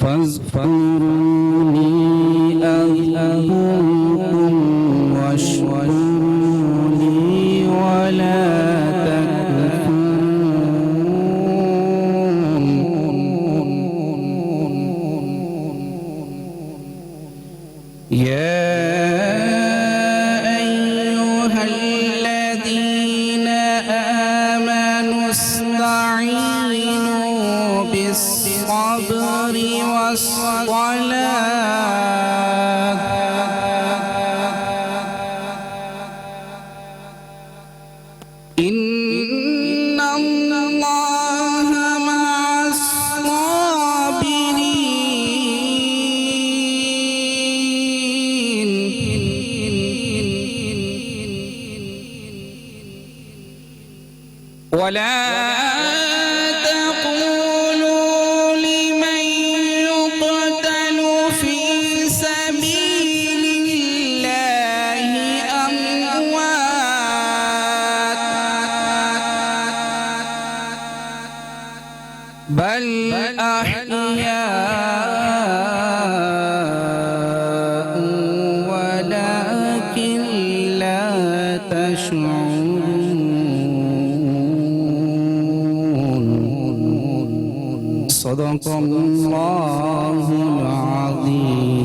فاذكروني أذكركم واشكروا لي ولا تكفرون. يا أيها الذين آمنوا استعينوا بالصبر والصلاة إن الله مع الصابرين. ولا بل أحياء ولكن لا تشعرون. صدق الله العظيم.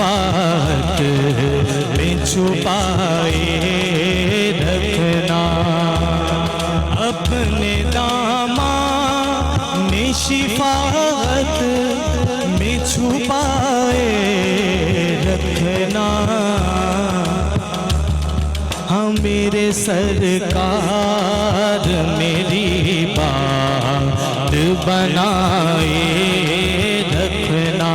شفاعت میں چھپائے رکھنا، اپنے دامن میں شفاعت میں چھپائے رکھنا، ہاں میرے سرکار میری بات بنائے رکھنا،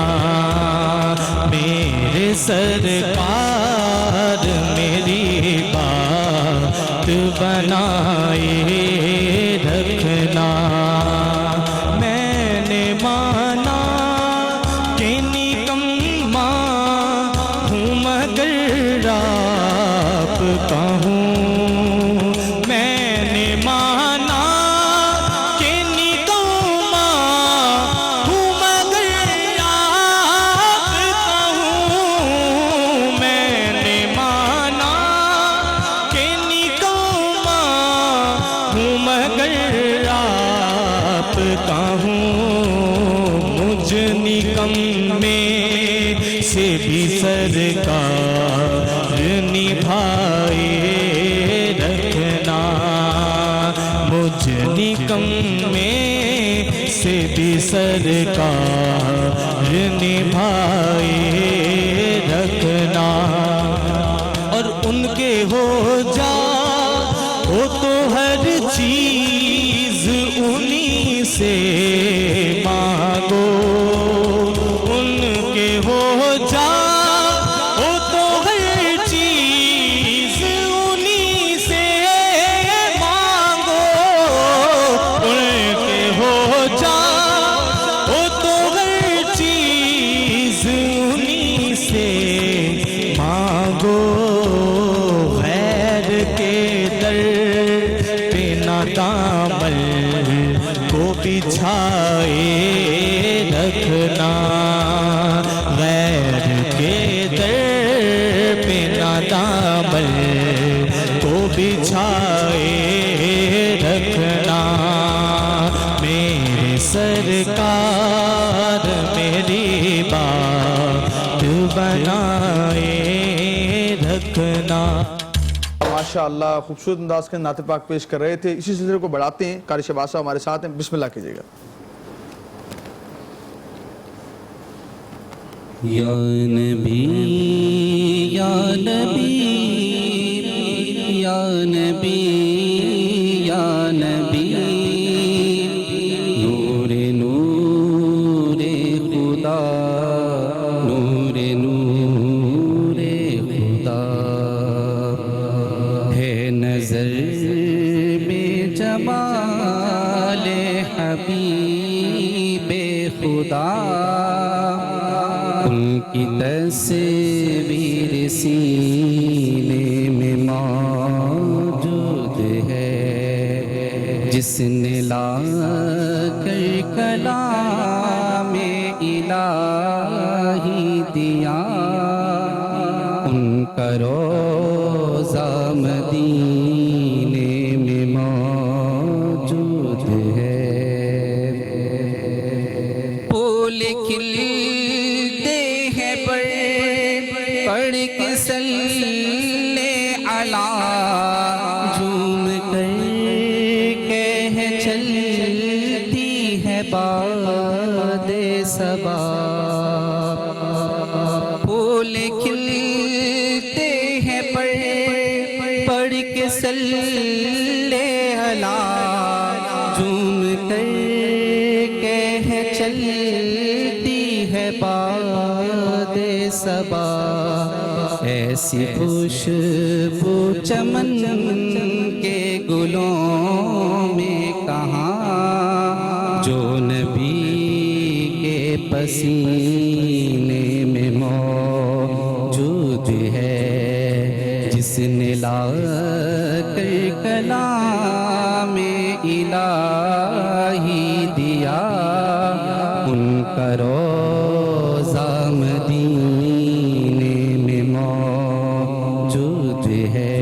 میرے سرکار میری بات بنائے رکھنا، میں نے مانا کہ نکما ہوں مگر آپ کا ہوں، میں نے مانا کہ نکما ہوں مگر آپ کا ہوں، میں نے مانا کہ نکما ہوں مگر آپ کا ہوں، مجھ نکمے سے بھی سرکار نبھائے رکھنا، مجھ نکمے سے بھی سرکار نبھائے رکھنا، اور ان کے ہو جا وہ تو ہر چیز انہی سے مانگو، ان کے ہو جا وہ تو ہر چیز انہی سے مانگو، ان کے ہو جا وہ تو ہر چیز انہی سے مانگو، غیر کے در پہ نہ دامن کو بچھائے رکھنا، غیر کے در پہ نہ دامن کو بچھائے رکھنا، میرے سرکار میری بات بنائے رکھنا۔ ماشاءاللہ خوبصورت انداز کے نعت پاک پیش کر رہے تھے، اسی سلسلے کو بڑھاتے ہیں، قاری شہباز صاحب ہمارے ساتھ ہیں، بسم اللہ کیجئے گا۔ یا نبی یا نبی یا نبی یا نبی، نور نور خدا، نور نور خدا، ہے نظر میں جمال حبیب خدا، ان کی تصویر سینے میں موجود ہے، جس نے لا کر کلام الہی دیا، ان کا روضہ مدینے میں موجود ہے، پھول کھلتے ہیں پڑھ کے صلی علی، جھوم کر کہہ چلتی ہے باد صبا، پھول کھلتے ہیں پڑھ کے صلی علی، جھوم کر کہہ چلتی ہے باد صبا، ایسی خوشبو چمن کے گلوں میں کہاں، جو نبی کے پسینے میں موجود ہے، جس نے لا کر کلام الہی دیا، ان کا روضہ مدینے میں موجود ہے،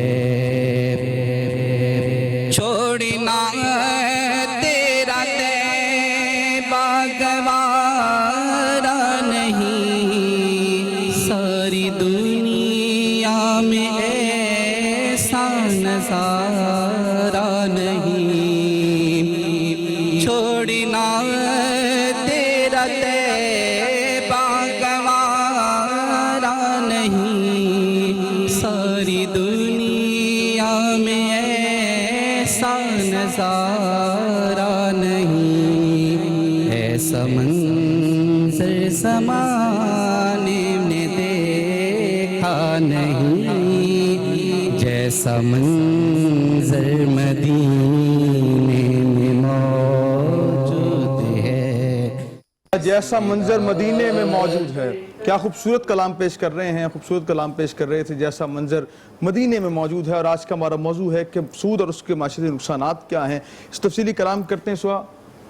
چھوڑنا تیرا طیبہ گوارا نہیں، چھوڑنا تیرا طیبہ گوارا نہیں، ساری دنیا میں ایسا نظارہ نہیں، ایسا منظر زمانے نے دیکھا نہیں، جیسا منظر مدینے میں موجود ہے۔ جیسا منظر مدینے میں موجود ہے، کیا خوبصورت کلام پیش کر رہے ہیں، خوبصورت کلام پیش کر رہے تھے، جیسا منظر مدینے میں موجود ہے۔ اور آج کا ہمارا موضوع ہے کہ سود اور اس کے معاشرتی نقصانات کیا ہیں، اس تفصیلی کلام کرتے ہیں۔ سوا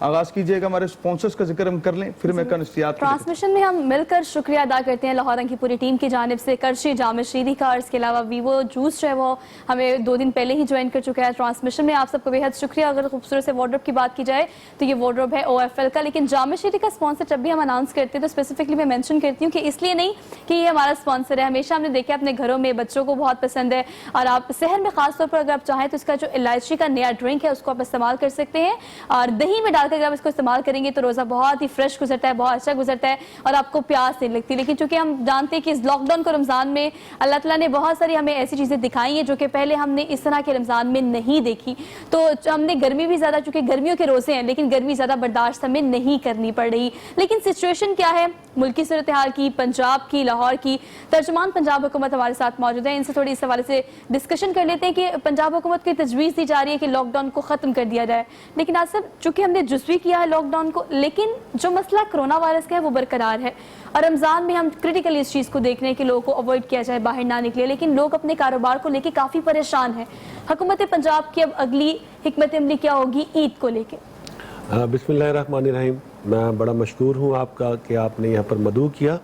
آغاز کیجئے گا، ہمارے سپونسرز کا ذکر ہم کر لیں، پھر میں کنشیات ٹرانسمیشن میں ہم مل کر شکریہ ادا کرتے ہیں لاہور رنگ کی پوری ٹیم کی جانب سے، کرشی جامع شیری کا، اور اس کے علاوہ ویوو جوس جو ہے وہ ہمیں 2 دن پہلے ہی جوائن کر چکا ہے ٹرانسمیشن میں۔ آپ سب کو بے حد شکریہ۔ اگر خوبصورت سے وارڈروب کی بات کی جائے تو یہ وارڈروب ہے OFL کا، لیکن جامع شیری کا اسپانسر جب بھی ہم اناؤنس کرتے ہیں تو اسپیسیفکلی میں مینشن کرتی ہوں کہ اس لیے نہیں کہ یہ ہمارا اسپانسر ہے، ہمیشہ ہم نے دیکھا اپنے گھروں میں بچوں کو بہت پسند ہے، اور آپ سحر میں خاص طور پر اگر آپ چاہیں تو اس کا جو الائچی کا نیا ڈرنک ہے اس کو آپ استعمال کر سکتے ہیں، اور دہی میں ڈال کر اگر آپ اس کو استعمال کریں گے تو روزہ بہت ہی فریش گزرتا ہے، بہت اچھا گزرتا ہے، اور آپ کو پیاس نہیں لگتی۔ لیکن چونکہ ہم جانتے ہیں کہ اس لاک ڈاؤن کو رمضان میں اللہ تعالیٰ نے بہت ساری ہمیں ایسی چیزیں دکھائی ہیں جو کہ پہلے ہم نے اس طرح کے رمضان میں نہیں دیکھی، تو ہم نے گرمی بھی زیادہ، چونکہ گرمیوں کے روزے ہیں لیکن گرمی زیادہ برداشت ہمیں نہیں کرنی پڑ رہی۔ لیکن سچویشن کیا ہے ملکی صورتحال کی، پنجاب کی، لاہور کی؟ ترجمان پنجاب حکومت ہمارے ساتھ موجود ہیں، ان سے تھوڑی اس حوالے سے ڈسکشن کر لیتے ہیں کہ پنجاب حکومت کی تجویز دی جا رہی ہے کہ لاک ڈاؤن کو ختم کر دیا جائے، لیکن آج سب چونکہ ہم نے جزوی کیا ہے لاک ڈاؤن کو، لیکن جو مسئلہ کرونا وائرس کا ہے وہ برقرار ہے، اور رمضان میں ہم کریٹیکلی اس چیز کو دیکھ رہے ہیں کہ لوگوں کو اوائڈ کیا جائے، باہر نہ نکلے، لیکن لوگ اپنے کاروبار کو لے کے کافی پریشان ہیں۔ حکومت پنجاب کی اب اگلی حکمت عملی کیا ہوگی عید کو لے کے؟ بسم اللہ الرحمن الرحیم۔ میں بڑا مشکور ہوں آپ کا کہ آپ نے یہاں پر مدعو کیا۔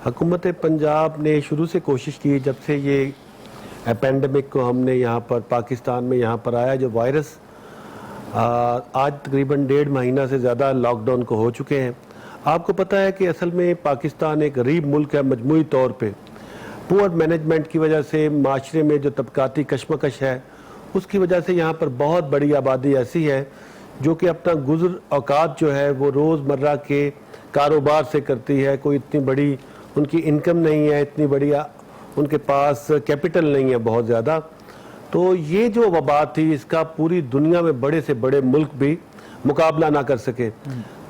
حکومت پنجاب نے شروع سے کوشش کی، جب سے یہ پینڈیمک کو ہم نے یہاں پر پاکستان میں یہاں پر آیا، جو وائرس آج تقریباً 1.5 مہینہ سے زیادہ لاک ڈاؤن کو ہو چکے ہیں۔ آپ کو پتہ ہے کہ اصل میں پاکستان ایک غریب ملک ہے مجموعی طور پہ، پور مینجمنٹ کی وجہ سے، معاشرے میں جو طبقاتی کشمکش ہے اس کی وجہ سے یہاں پر بہت بڑی آبادی ایسی ہے جو کہ اپنا گزر اوقات جو ہے وہ روز مرہ کے کاروبار سے کرتی ہے، کوئی اتنی بڑی ان کی انکم نہیں ہے، اتنی بڑی ان کے پاس کیپٹل نہیں ہے بہت زیادہ۔ تو یہ جو وبا تھی اس کا پوری دنیا میں بڑے سے بڑے ملک بھی مقابلہ نہ کر سکے،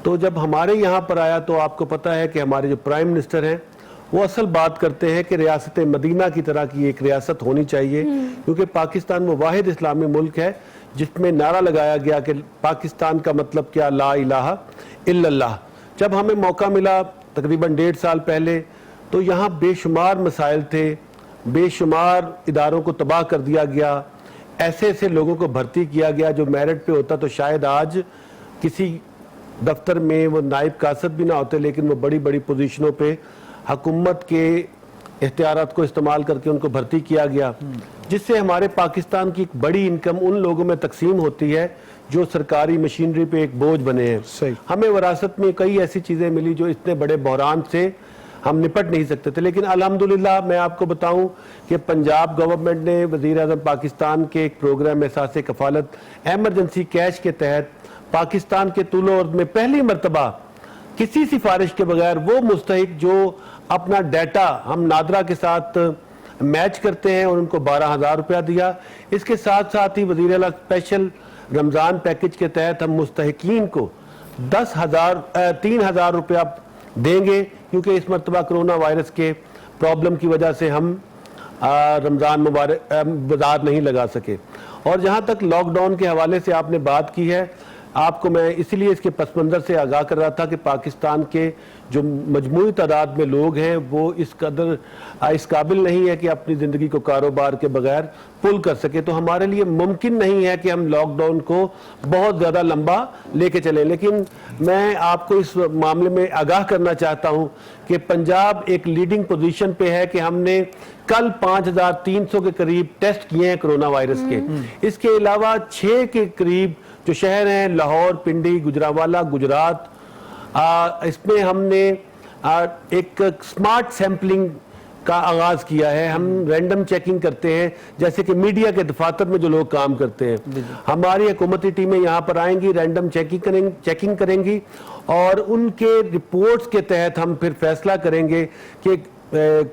تو جب ہمارے یہاں پر آیا تو آپ کو پتہ ہے کہ ہمارے جو پرائم منسٹر ہیں وہ اصل بات کرتے ہیں کہ ریاست مدینہ کی طرح کی ایک ریاست ہونی چاہیے، کیونکہ پاکستان وہ واحد اسلامی ملک ہے جس میں نعرہ لگایا گیا کہ پاکستان کا مطلب کیا، لا الہ الا اللہ۔ جب ہمیں موقع ملا تقریباً 1.5 سال پہلے تو یہاں بے شمار مسائل تھے، بے شمار اداروں کو تباہ کر دیا گیا، ایسے ایسے لوگوں کو بھرتی کیا گیا جو میرٹ پہ ہوتا تو شاید آج کسی دفتر میں وہ نائب کاسد بھی نہ ہوتے، لیکن وہ بڑی بڑی پوزیشنوں پہ حکومت کے اختیارات کو استعمال کر کے ان کو بھرتی کیا گیا، جس سے ہمارے پاکستان کی ایک بڑی انکم ان لوگوں میں تقسیم ہوتی ہے جو سرکاری مشینری پہ ایک بوجھ بنے ہیں۔ ہمیں وراثت میں کئی ایسی چیزیں ملی جو اتنے بڑے بحران سے ہم نپٹ نہیں سکتے تھے، لیکن الحمدللہ میں آپ کو بتاؤں کہ پنجاب گورنمنٹ نے وزیر اعظم پاکستان کے ایک پروگرام احساس کفالت ایمرجنسی کیش کے تحت پاکستان کے طول و عرض میں پہلی مرتبہ کسی سفارش کے بغیر وہ مستحق جو اپنا ڈیٹا ہم نادرا کے ساتھ میچ کرتے ہیں اور ان کو 12,000 روپیہ دیا۔ اس کے ساتھ ساتھ ہی وزیر اعلیٰ اسپیشل رمضان پیکج کے تحت ہم مستحقین کو 3,000 روپیہ دیں گے، کیونکہ اس مرتبہ کرونا وائرس کے پرابلم کی وجہ سے ہم رمضان مبارک بازار نہیں لگا سکے۔ اور جہاں تک لاک ڈاؤن کے حوالے سے آپ نے بات کی ہے، آپ کو میں اسی لیے اس کے پس منظر سے آگاہ کر رہا تھا کہ پاکستان کے جو مجموعی تعداد میں لوگ ہیں وہ اس قدر اس قابل نہیں ہے کہ اپنی زندگی کو کاروبار کے بغیر پل کر سکے، تو ہمارے لیے ممکن نہیں ہے کہ ہم لاک ڈاؤن کو بہت زیادہ لمبا لے کے چلیں۔ لیکن میں آپ کو اس معاملے میں آگاہ کرنا چاہتا ہوں کہ پنجاب ایک لیڈنگ پوزیشن پہ ہے کہ ہم نے کل 5,300 کے قریب ٹیسٹ کیے ہیں کرونا وائرس کے، اس کے علاوہ 6 کے قریب جو شہر ہیں لاہور، پنڈی، گجرانوالہ، گجرات، اس میں ہم نے ایک سمارٹ سیمپلنگ کا آغاز کیا ہے. ہم رینڈم چیکنگ کرتے ہیں, جیسے کہ میڈیا کے دفاتر میں جو لوگ کام کرتے ہیں. ہماری حکومتی ٹیمیں یہاں پر آئیں گی, رینڈم چیکنگ کریں گی, اور ان کے رپورٹس کے تحت ہم پھر فیصلہ کریں گے کہ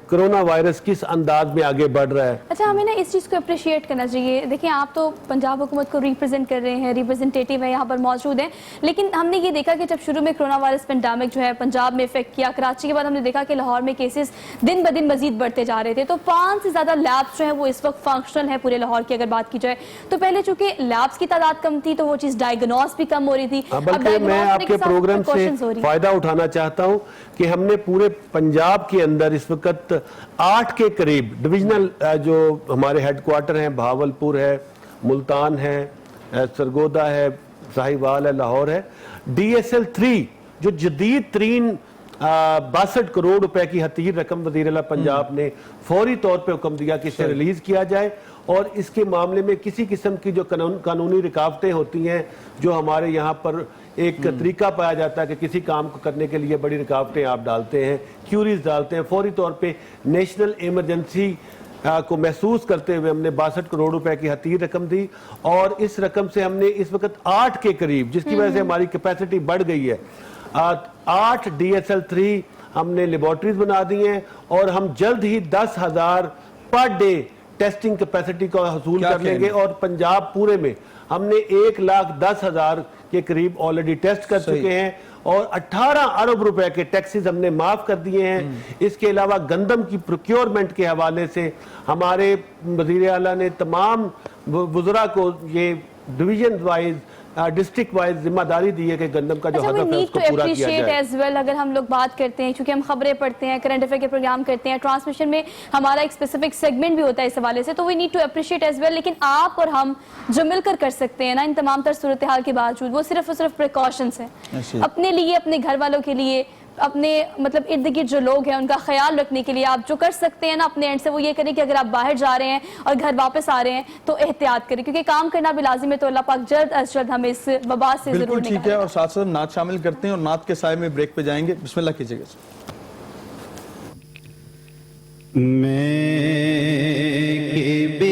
کرونا وائرس کس انداز میں آگے بڑھ رہا ہے. اچھا, ہمیں نا اس چیز کو اپریشیٹ کرنا چاہیے. دیکھیں, آپ تو پنجاب حکومت کو ریپرزینٹ کر رہے ہیں, ریپرزنٹیٹیو ہیں, یہاں پر موجود ہیں, لیکن ہم نے یہ دیکھا کہ جب شروع میں کرونا وائرس پینڈیمک جو ہے پنجاب میں افیکٹ کیا, کراچی کے بعد ہم نے دیکھا کہ لاہور میں کیسز دن بدن مزید بڑھتے جا رہے تھے. تو 5 سے زیادہ لیبس جو ہیں وہ اس وقت فنکشنل ہیں پورے لاہور کی اگر بات کی جائے. تو پہلے چونکہ لیبس کی تعداد کم تھی تو وہ چیز ڈائیگنوز بھی کم ہو رہی تھی. بلکہ میں آپ کے پروگرام سے فائدہ اٹھانا چاہتا ہوں کہ ہم نے پورے پنجاب کے اندر اس وقت 8 کے قریب ڈویژنل جو ہمارے ہیڈ کوارٹر ہیں, بہاولپور ہے, ملتان ہے, سرگودا ہے, ساہیوال ہے, لاہور ہے, DSL-3 جو جدید ترین 62 کروڑ روپے کی حتیر رقم وزیر اعلیٰ پنجاب نے فوری طور پہ حکم دیا کہ اسے ریلیز کیا جائے, اور اس کے معاملے میں کسی قسم کی جو قانونی رکاوٹیں ہوتی ہیں, جو ہمارے یہاں پر ایک طریقہ پایا جاتا ہے کہ کسی کام کو کرنے کے لیے بڑی رکاوٹیں آپ ڈالتے ہیں, کیوریز ڈالتے ہیں, فوری طور پہ نیشنل ایمرجنسی کو محسوس کرتے ہوئے ہم نے 62 کروڑ روپے کی حتیر رقم دی, اور اس رقم سے ہم نے اس وقت 8 کے قریب, جس کی وجہ سے ہماری کیپیسٹی بڑھ گئی ہے, 8 DSL-3 ہم نے لیبارٹریز بنا دی ہیں, اور ہم جلد ہی 10,000 پر ڈے ٹیسٹنگ کیپیسٹی کو حصول کر لیں گے. اور پنجاب پورے میں ہم نے 1,10,000 کے قریب آلریڈی ٹیسٹ کر چکے ہیں, اور 18 ارب روپے کے ٹیکسز ہم نے معاف کر دیے ہیں. اس کے علاوہ گندم کی پروکیورمنٹ کے حوالے سے ہمارے وزیر اعلیٰ نے تمام وزراء کو یہ ڈویژن وائز, ڈسٹرکٹ وائز ذمہ داری دی ہے کہ گندم کا جو ہدف ہے اس کو پورا کیا جائے. اگر ہم لوگ بات کرتے ہیں, چونکہ ہم خبریں پڑھتے ہیں, کرنٹ افیئر کے پروگرام کرتے ہیں, ٹرانسمیشن میں ہمارا ایک اسپیسیفک سیگمنٹ بھی ہوتا ہے اس حوالے سے, تو we need to appreciate as well. لیکن آپ اور ہم جو مل کر سکتے ہیں نا ان تمام تر صورتحال کے باوجود, وہ صرف اور صرف پریکاشنز ہیں اپنے لیے, اپنے گھر والوں کے لیے, اپنے مطلب ارد گرد جو لوگ ہیں ان کا خیال رکھنے کے لیے. آپ جو کر سکتے ہیں نا اپنے اینڈ سے وہ یہ کریں کہ اگر آپ باہر جا رہے ہیں اور گھر واپس آ رہے ہیں تو احتیاط کریں, کیونکہ کام کرنا بھی لازم ہے. تو اللہ پاک جلد از جلد ہمیں اس وبا سے ضرور بالکل ٹھیک ہے. اور ساتھ ساتھ نعت شامل کرتے ہیں, اور نعت کے سائے میں بریک پہ جائیں گے. بسم اللہ کیجئے گا. میں کہ بے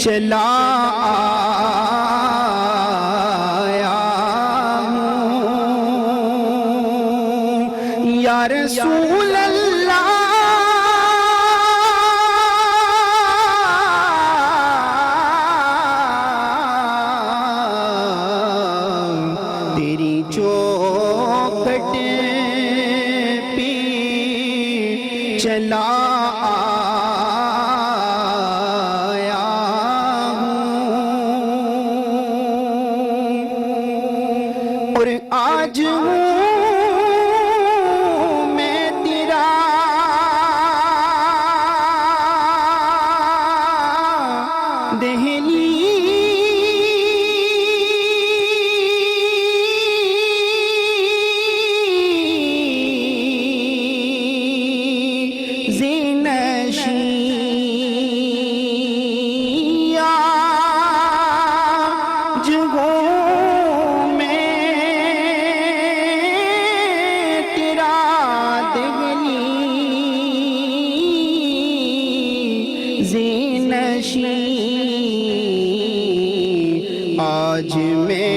چلا آیا ہوں یا رسول اللہ تیری چوکھٹ پہ چلا آج ہوں میں تیرا دہلی زینشی آج ہوں آج میں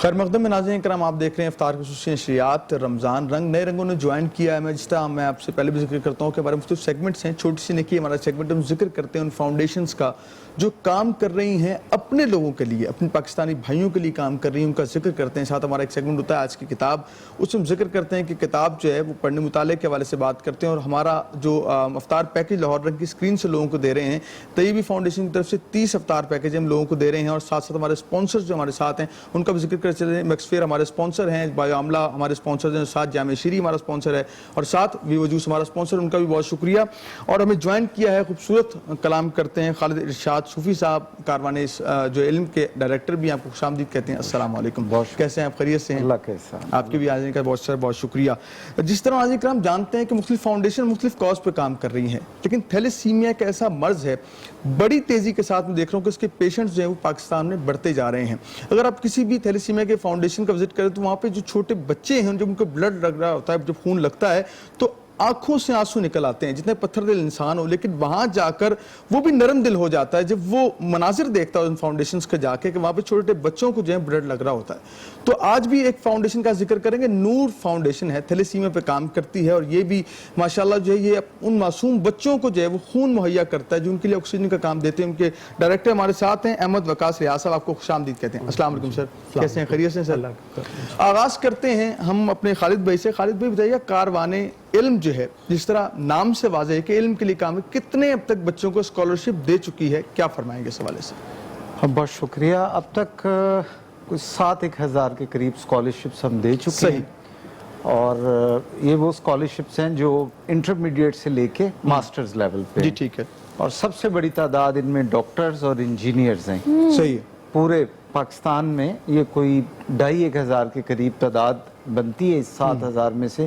خیر مقدم میں ناظرین کرام آپ دیکھ رہے ہیں افطار کی خصوصی نشریات رمضان رنگ نئے رنگوں نے جوائن کیا ہے. میں جس طرح میں آپ سے پہلے بھی ذکر کرتا ہوں کہ ہمارے مختلف سیگمنٹس ہیں, چھوٹی سی نکی ہمارا سیگمنٹ ہم ذکر کرتے ہیں ان فاؤنڈیشنز کا جو کام کر رہی ہیں اپنے لوگوں کے لیے, اپنے پاکستانی بھائیوں کے لیے کام کر رہی ہیں, ان کا ذکر کرتے ہیں. ساتھ ہمارا ایک سیگمنٹ ہوتا ہے آج کی کتاب, اس میں ہم ذکر کرتے ہیں کہ کتاب جو ہے وہ پڑھنے مطالعے کے حوالے سے بات کرتے ہیں. اور ہمارا جو افطار پیکج لاہور رنگ کی اسکرین سے لوگوں کو دے رہے ہیں, طیبی فاؤنڈیشن کی طرف سے 30 افطار پیکج ہم لوگوں کو دے رہے ہیں. اور ساتھ ساتھ ہمارے اسپانسرز جو ہمارے ساتھ ہیں ان کا بھی ذکر کر چلے. میکسفیئر ہمارے اسپانسر ہیں, بایو عاملہ ہمارے اسپانسر ہیں, ساتھ جامع شیری ہمارا اسپانسر ہے, اور ساتھ ویو جوس ہمارا اسپانسر, ان کا بھی بہت شکریہ. اور ہمیں جوائن کیا ہے خوبصورت کلام کرتے ہیں خالد ارشاد صوفی صاحب, کاروان جو علم کے ڈائریکٹر بھی, آپ کو خوش آمدید کہتے ہیں. السلام علیکم, کیسے ہیں آپ؟ خیریت سے ہیں؟ اللہ کیسا. آپ کے بھی آنے کا بہت شکریہ. جس طرح ناظرین کرام جانتے ہیں کہ مختلف فاؤنڈیشن مختلف کاز پہ کام کر رہی ہیں, لیکن تھیلیسیمیا ایک ایسا مرض ہے بڑی تیزی کے ساتھ میں دیکھ رہا ہوں کہ اس کے پیشنٹس جو ہیں وہ پاکستان میں بڑھتے جا رہے ہیں. اگر آپ کسی بھی تھیلیسیمیا کے فاؤنڈیشن کا وزٹ کریں تو وہاں پہ جو چھوٹے بچے ہیں جب ان کو بلڈ لگ رہا ہوتا ہے, جب خون لگتا ہے تو آنکھوں سے آنسو نکل آتے ہیں, جتنے پتھر دل انسان ہو, لیکن وہاں جا کر وہ بھی نرم دل ہو جاتا ہے جب وہ مناظر دیکھتا ہے ان فاؤنڈیشنز کا جا کے کہ وہاں پہ چھوٹے بچوں کو جو ہے بلڈ لگ رہا ہوتا ہے. تو آج بھی ایک فاؤنڈیشن کا ذکر کریں گے, نور فاؤنڈیشن ہے, تھیلیسیمیا پہ کام کرتی ہے, اور یہ بھی ماشاءاللہ جو ہے یہ ان معصوم بچوں کو جو ہے وہ خون مہیا کرتا ہے جو ان کے لیے آکسیجن کا کام دیتے ہیں. ان کے ڈائریکٹر ہمارے ساتھ ہیں احمد وقاص ریاض صاحب, آپ کو خوش آمدید کہتے ہیں. السلام علیکم سر, کیسے ہیں؟ خیریت سے سر؟ آغاز کرتے ہیں ہم اپنے خالد بھائی سے. خالد بھائی بتائیے, کاروان علم جو ہے جس طرح نام سے واضح ہے کہ علم کے لیے کام ہے, کتنے اب تک بچوں کو اسکالرشپ دے چکی ہے, کیا فرمائیں گے اس حوالے سے؟ بہت شکریہ. اب تک کچھ 7,000 کے قریب اسکالرشپس ہم دے چکے ہیں, اور یہ وہ اسکالرشپس ہیں جو انٹرمیڈیٹ سے لے کے ماسٹرز لیول پہ. جی ٹھیک ہے. اور سب سے بڑی تعداد ان میں ڈاکٹرز اور انجینئرز ہیں. صحیح ہے. پورے پاکستان میں یہ کوئی 2,500 کے قریب تعداد بنتی ہے اس 7,000 میں سے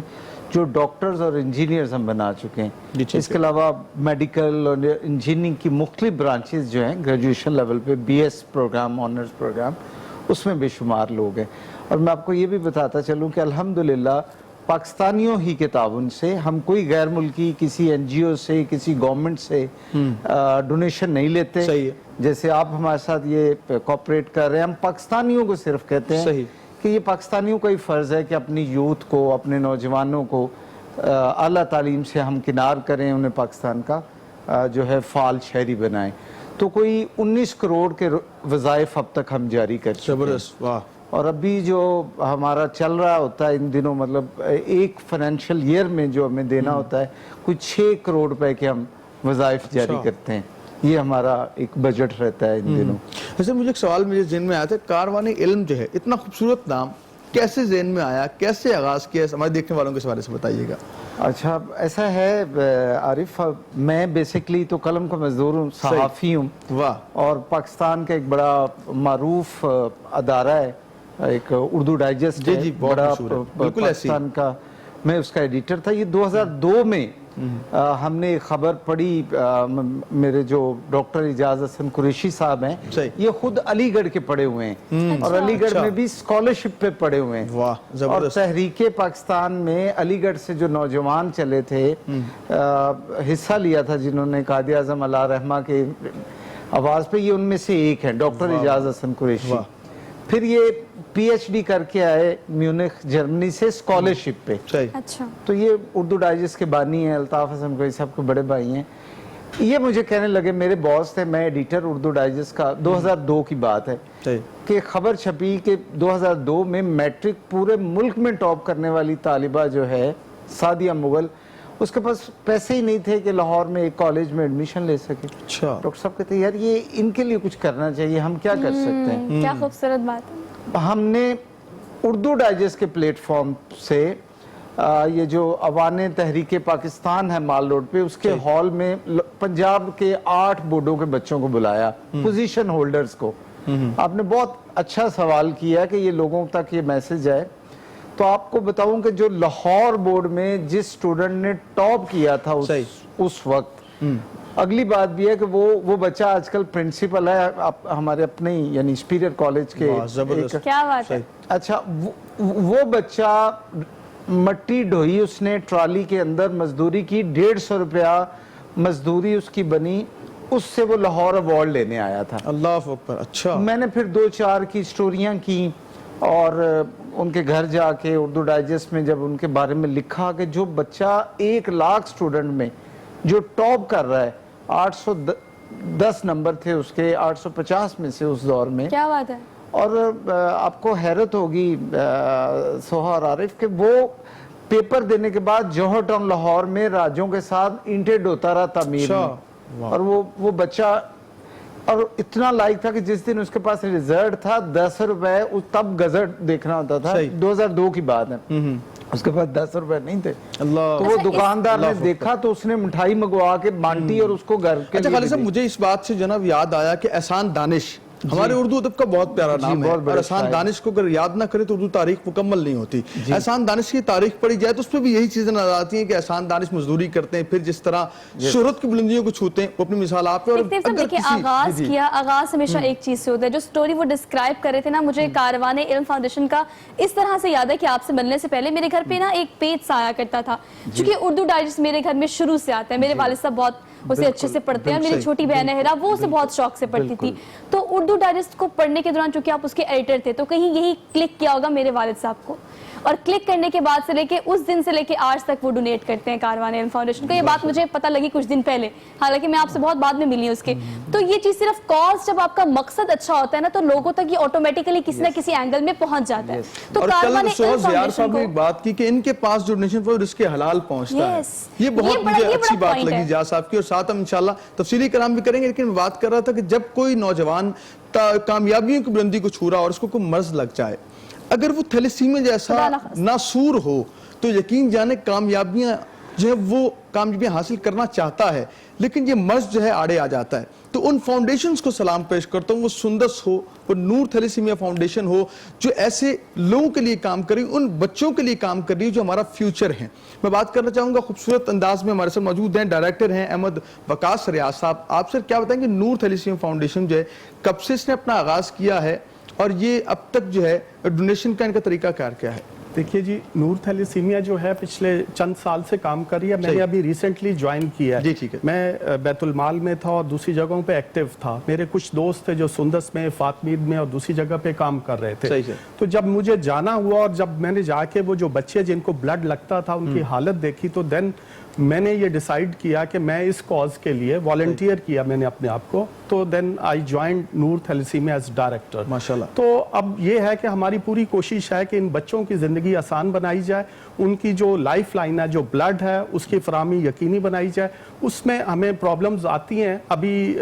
جو ڈاکٹرز اور انجینئرز ہم بنا چکے ہیں. اس کے علاوہ میڈیکل اور انجینئرنگ کی مختلف برانچز جو ہیں گریجویشن لیول پہ, B S program, honours program, اس میں بے شمار لوگ ہیں. اور میں آپ کو یہ بھی بتاتا چلوں کہ الحمدللہ پاکستانیوں ہی کے تعاون سے ہم کوئی غیر ملکی کسی این جی او سے, کسی گورنمنٹ سے ڈونیشن نہیں لیتے. جیسے آپ ہمارے ساتھ یہ کوپریٹ کر رہے ہیں, ہم پاکستانیوں کو صرف کہتے ہیں کہ یہ پاکستانیوں کا ہی فرض ہے کہ اپنی یوتھ کو, اپنے نوجوانوں کو اعلیٰ تعلیم سے ہم کنار کریں, انہیں پاکستان کا جو ہے فعال شہری بنائیں. تو کوئی 19 کروڑ کے وظائف اب تک ہم جاری کر چکے ہیں. اور ابھی جو ہمارا چل رہا ہوتا ہے ان دنوں, مطلب ایک فائنینشیل ایئر میں جو ہمیں دینا ہوتا ہے کوئی 6 کروڑ روپے کے ہم وظائف جاری کرتے ہیں. یہ ہمارا ایک بجٹ رہتا ہے ان دنوں. ویسے مجھے ایک سوال میرے ذہن میں آیا تھا, کاروان علم جو ہے اتنا خوبصورت نام کیسے ذہن میں آیا, کیسے آغاز کیا, ہمارے دیکھنے والوں کے بارے سے بتائیے گا. اچھا ایسا ہے عارف, میں بیسکلی تو قلم کا مزدور ہوں, صحافی ہوں. اور پاکستان کا ایک بڑا معروف ادارہ ہے, ایک اردو ڈائجسٹ ہے, بڑا پاکستان کا, میں اس کا ایڈیٹر تھا. یہ 2002 میں ہم نے خبر پڑھی, میرے جو ڈاکٹر اعجاز حسن قریشی صاحب ہیں, یہ خود علی گڑھ کے پڑھے ہوئے ہیں, اور علی گڑھ میں بھی اسکالرشپ پہ پڑھے ہوئے ہیں. اور تحریک پاکستان میں علی گڑھ سے جو نوجوان چلے تھے, حصہ لیا تھا جنہوں نے قائد اعظم علیہ رحمہ کے آواز پہ, یہ ان میں سے ایک ہیں, ڈاکٹر اعجاز حسن قریشی. پھر یہ پی ایچ ڈی کر کے آئے میونخ جرمنی سے اسکالرشپ پہ. تو یہ اردو ڈائجسٹ کے بانی ہیں, الطاف حسن قریشی صاحب کے بڑے بھائی ہیں. یہ مجھے کہنے لگے, میرے باس تھے, میں ایڈیٹر اردو ڈائجسٹ کا, 2002 کی بات ہے, کہ خبر چھپی کہ 2002 میں میٹرک پورے ملک میں ٹاپ کرنے والی طالبہ جو ہے سعدیہ مغل, اس کے پاس پیسے ہی نہیں تھے کہ لاہور میں ایک کالج میں ایڈمیشن لے سکے. ڈاکٹر صاحب کہتے ہیں یار یہ ان کے لیے کچھ کرنا چاہیے, ہم کیا کر سکتے ہیں. کیا خوبصورت بات ہے. ہم نے اردو ڈائجسٹ کے پلیٹ فارم سے یہ جو عوان تحریک پاکستان ہے مال روڈ پہ, اس کے ہال میں پنجاب کے 8 بورڈوں کے بچوں کو بلایا, پوزیشن ہولڈرز کو. آپ نے بہت اچھا سوال کیا کہ یہ لوگوں تک یہ میسج ہے. تو آپ کو بتاؤں کہ جو لاہور بورڈ میں جس اسٹوڈنٹ نے ٹاپ کیا تھا اس وقت, اگلی بات بھی ہے کہ وہ بچہ آج کل پرنسپل ہے ہمارے اپنے یعنی سپیریئر کالج کے. کیا بات ہے. اچھا وہ بچہ مٹی ڈھوئی, اس نے ٹرالی کے اندر مزدوری کی, 150 روپیہ مزدوری اس کی بنی, اس سے وہ لاہور ایوارڈ لینے آیا تھا. اللہ اکبر. اچھا. میں نے پھر 2-4 کی سٹوریاں کی, اور ان کے گھر جا کے اردو ڈائجسٹ میں جب ان کے بارے میں لکھا کہ جو بچہ 1 لاکھ اسٹوڈنٹ میں جو ٹاپ کر رہا ہے, 810 نمبر تھے اس کے 850 میں سے اس دور میں. کیا بات ہے. اور آپ کو حیرت ہوگی سوہا اور عارف کہ وہ پیپر دینے کے بعد جوہر ٹاؤن لاہور میں راجوں کے ساتھ اینٹیں ڈھوتا رہا تعمیر میں, اور وہ بچہ اور اتنا لائق تھا کہ جس دن اس کے پاس ریزلٹ تھا 10 روپے, تب گزٹ دیکھنا ہوتا تھا, 2002 کی بات ہے, اس کے پاس 10 روپے نہیں تھے. تو وہ دکاندار نے دیکھا تو اس نے مٹھائی منگوا کے بانٹی اور اس کو گھر کے. اچھا خالد صاحب, مجھے اس بات سے جناب یاد آیا کہ احسان دانش ہمارے اردو ادب کا بہت پیارا نام ہے, اور احسان دانش کو اگر یاد نہ کرے تو اردو تاریخ مکمل نہیں ہوتی. احسان دانش کی تاریخ پڑھی جائے تو اس پہ بھی یہی چیزیں نظر آتی ہیں کہ احسان دانش مزدوری کرتے ہیں, پھر جس طرح شہرت کی بلندیوں کو چھوتے ہیں, وہ اپنی مثال آپ پہ. آغاز ہمیشہ ایک چیز سے ہوتا ہے, جو سٹوری وہ ڈسکرائب کر رہے تھے نا, مجھے کاروان علم فاؤنڈیشن کا اس طرح سے یاد ہے کہ آپ سے ملنے سے پہلے میرے گھر پہ نا ایک پیج آیا کرتا تھا, چونکہ اردو ڈائجسٹ میرے گھر میں شروع سے آتا ہے. میرے والد صاحب بہت اسے اچھے سے پڑھتے ہیں, میری چھوٹی بہن ہے ہیرا, وہ اسے بہت شوق سے پڑھتی تھی. تو اردو ڈائجسٹ کو پڑھنے کے دوران چونکہ آپ اس کے ایڈیٹر تھے, تو کہیں یہی کلک کیا ہوگا میرے والد صاحب کو, اور کلک کرنے کے بعد سے لے کے اس دن سے لے کے آج تک وہ ڈونیٹ کرتے ہیں کاروان علم فاؤنڈیشن کو. یہ بات مجھے پتہ لگی کچھ دن پہلے, حالانکہ میں آپ سے بہت بعد میں ملی ہوں اس کے. تو یہ چیز صرف کاز, جب آپ کا مقصد اچھا ہوتا ہے نا, تو لوگوں تک یہ آٹومیٹکلی کسی نہ کسی اینگل میں پہنچ جاتا ہے. تو کاروان علم فاؤنڈیشن کو ایک بات کی کہ ان کے پاس جو ڈونیشن وہ رزق حلال پہنچتا ہے, یہ بہت مجھے اچھی بات لگی جاز صاحب کی. اور ساتھ ہم انشاءاللہ تفصیلی کلام بھی کریں گے, لیکن میں بات کر رہا تھا کہ جب کوئی نوجوان کامیابیوں کی بلندی کو چھو رہا اور اس کو کوئی مرض لگ جائے, اگر وہ تھیلیسیمیا جیسا ناسور ہو, تو یقین جانے کامیابیاں جو ہے وہ کامیابیاں حاصل کرنا چاہتا ہے, لیکن یہ مرض جو ہے آڑے آ جاتا ہے. تو ان فاؤنڈیشنز کو سلام پیش کرتا ہوں, وہ سندس ہو, وہ نور تھیلیسیمیا فاؤنڈیشن ہو, جو ایسے لوگوں کے لیے کام کر رہی, ان بچوں کے لیے کام کر رہی جو ہمارا فیوچر ہے. میں بات کرنا چاہوں گا, خوبصورت انداز میں ہمارے ساتھ موجود ہیں, ڈائریکٹر ہیں احمد وقاص ریاض صاحب. آپ سر کیا بتائیں کہ نور تھیلیسیمیا فاؤنڈیشن جو ہے کب سے اس نے اپنا آغاز کیا ہے, اور یہ اب تک جو ہے ڈونیشن کا ان کا طریقہ کار کیا ہے؟ دیکھیے جی, نور تھیلیسیمیا جو ہے پچھلے چند سال سے کام کر رہی ہے. میں نے ابھی ریسنٹلی جوائن کیا ہے. میں بیت المال میں تھا اور دوسری جگہوں پہ ایکٹیو تھا. میرے کچھ دوست تھے جو سندس میں, فاطمید میں اور دوسری جگہ پہ کام کر رہے تھے. تو جب مجھے جانا ہوا اور جب میں نے جا کے وہ جو بچے جن کو بلڈ لگتا تھا ان کی حالت دیکھی, تو دین میں نے یہ ڈیسائیڈ کیا کہ میں اس کاز کے لیے والنٹیئر کیا میں نے اپنے آپ کو. تو then I joined Noor thalassemia as director. ماشاءاللہ. تو اب یہ ہے کہ ہماری پوری کوشش ہے کہ ان بچوں کی زندگی آسان بنائی جائے, ان کی جو لائف لائن ہے, جو بلڈ ہے, اس کی فراہمی یقینی بنائی جائے. اس میں ہمیں پرابلمز آتی ہیں ابھی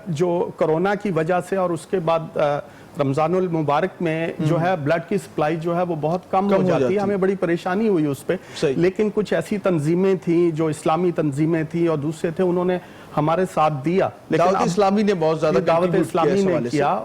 جو کرونا کی وجہ سے, اور اس کے بعد رمضان المبارک میں جو ہے بلڈ کی سپلائی جو ہے وہ بہت کم ہو جاتی ہے. ہمیں بڑی پریشانی ہوئی اس پہ, لیکن کچھ ایسی تنظیمیں تھیں جو اسلامی تنظیمیں تھیں اور دوسرے تھے, انہوں نے ہمارے ساتھ دیا. دعوت اسلامی نے بہت زیادہ دعوت اسلامی نے کیا,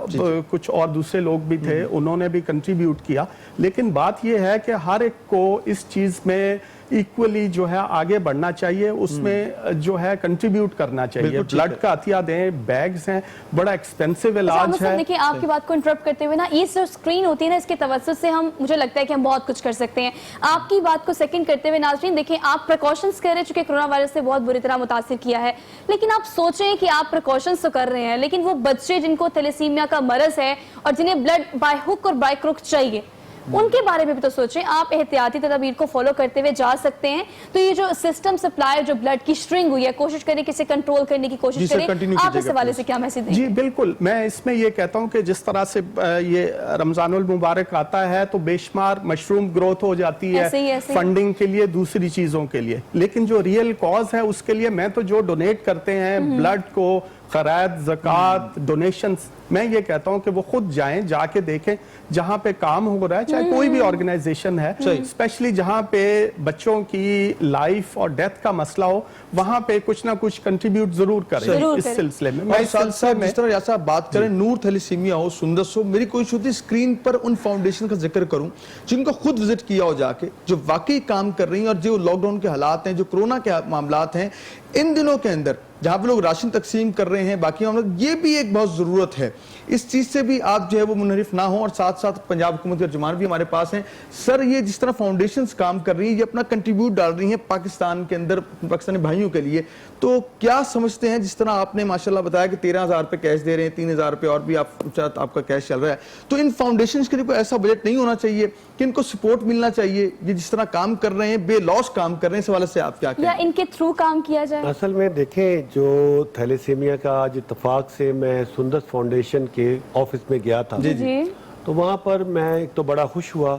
کچھ اور دوسرے لوگ بھی تھے, انہوں نے بھی کنٹریبیوٹ کیا. لیکن بات یہ ہے کہ ہر ایک کو اس چیز میں ایکولی جو ہے آگے بڑھنا چاہیے, اس میں جو ہے کنٹریبیوٹ کرنا چاہیے. بلڈ کا عطیہ دیں, بیگز ہیں, بڑا ایکسپینسو علاج ہے. دیکھیں آپ کی بات کو انٹرپٹ کرتے ہوئے نا, یہ جو اسکرین ہوتی ہے نا, اس کے توسط سے ہم, مجھے لگتا ہے کہ ہم بہت کچھ کر سکتے ہیں. آپ کی بات کو سیکنڈ کرتے ہوئے ناظرین دیکھیں, آپ پریکاشنز کر رہے, چونکہ کرونا وائرس سے بہت بری طرح متاثر کیا ہے, لیکن آپ سوچیں کہ آپ پریکاشنز تو کر رہے ہیں, لیکن وہ بچے جن کو تھیلیسیمیا کا مرض ہے اور جنہیں بلڈ بائی ہک اور بائی کروک چاہیے, ان کے بارے میں بھی تو سوچیں. آپ احتیاطی تدابیر کو فالو کرتے ہوئے جا سکتے ہیں. تو یہ جو سسٹم سپلائی, جو بلڈ کی سٹرنگ ہوئی ہے, کوشش کریں کہ اسے کنٹرول کرنے کی کوشش کریں. آپ اس حوالے سے کیا میسج دیں؟ جی بالکل, میں اس میں یہ کہتا ہوں کہ جس طرح سے یہ رمضان المبارک آتا ہے تو بے شمار مشروم گروتھ ہو جاتی ہے فنڈنگ کے لیے, دوسری چیزوں کے لیے, لیکن جو ریئل کاز ہے اس کے لیے میں تو جو ڈونیٹ کرتے ہیں بلڈ کو, خیرات, زکوٰۃ, ڈونیشنز, میں یہ کہتا ہوں کہ وہ خود جائیں, جا کے دیکھیں جہاں پہ کام ہو رہا ہے, چاہے کوئی بھی آرگنائزیشن ہے, اسپیشلی جہاں پہ بچوں کی لائف اور ڈیتھ کا مسئلہ ہو, وہاں پہ کچھ نہ کچھ کنٹریبیوٹ ضرور کریں اس سلسلے میں. میں جس طرح ریاض صاحب بات کریں, نور تھیلیسیمیا ہو, سندس ہو, میری کوشش ہوتی ہے اسکرین پر ان فاؤنڈیشن کا ذکر کروں جن کو خود وزٹ کیا ہو جا کے, جو واقعی کام کر رہی ہیں, اور جو لاک ڈاؤن کے حالات ہیں, جو کرونا کے معاملات ہیں, ان دنوں کے اندر جہاں پہ لوگ راشن تقسیم کر رہے ہیں باقی معاملات، یہ بھی ایک بہت ضرورت ہے، اس چیز سے بھی آپ جو ہے وہ منحرف نہ ہوں. اور ساتھ ساتھ پنجاب حکومت کے ترجمان بھی ہمارے پاس ہیں. سر یہ جس طرح فاؤنڈیشنز کام کر رہی ہیں، یہ اپنا کنٹریبیوٹ ڈال رہی ہیں پاکستان کے اندر پاکستانی بھائیوں کے لیے، تو کیا سمجھتے ہیں جس طرح آپ نے ماشاءاللہ بتایا کہ 13,000 روپے کیش دے رہے ہیں، 3,000 روپے اور بھی آپ کا کیش چل رہا ہے، تو ان فاؤنڈیشنز کے لیے کوئی ایسا بجٹ نہیں ہونا چاہیے کہ ان کو سپورٹ ملنا چاہیے؟ یہ جس طرح کام کر رہے ہیں، بے لوس کام کر رہے ہیں، اس حوالے سے آپ کیا کہیں؟ یا ان کے تھرو کام کیا جائے؟ اصل میں دیکھیں، جو تھیلیسیمیا کا آج اتفاق سے میں سندس فاؤنڈیشن کے آفس میں گیا تھا، جی تو وہاں پر میں ایک تو بڑا خوش ہوا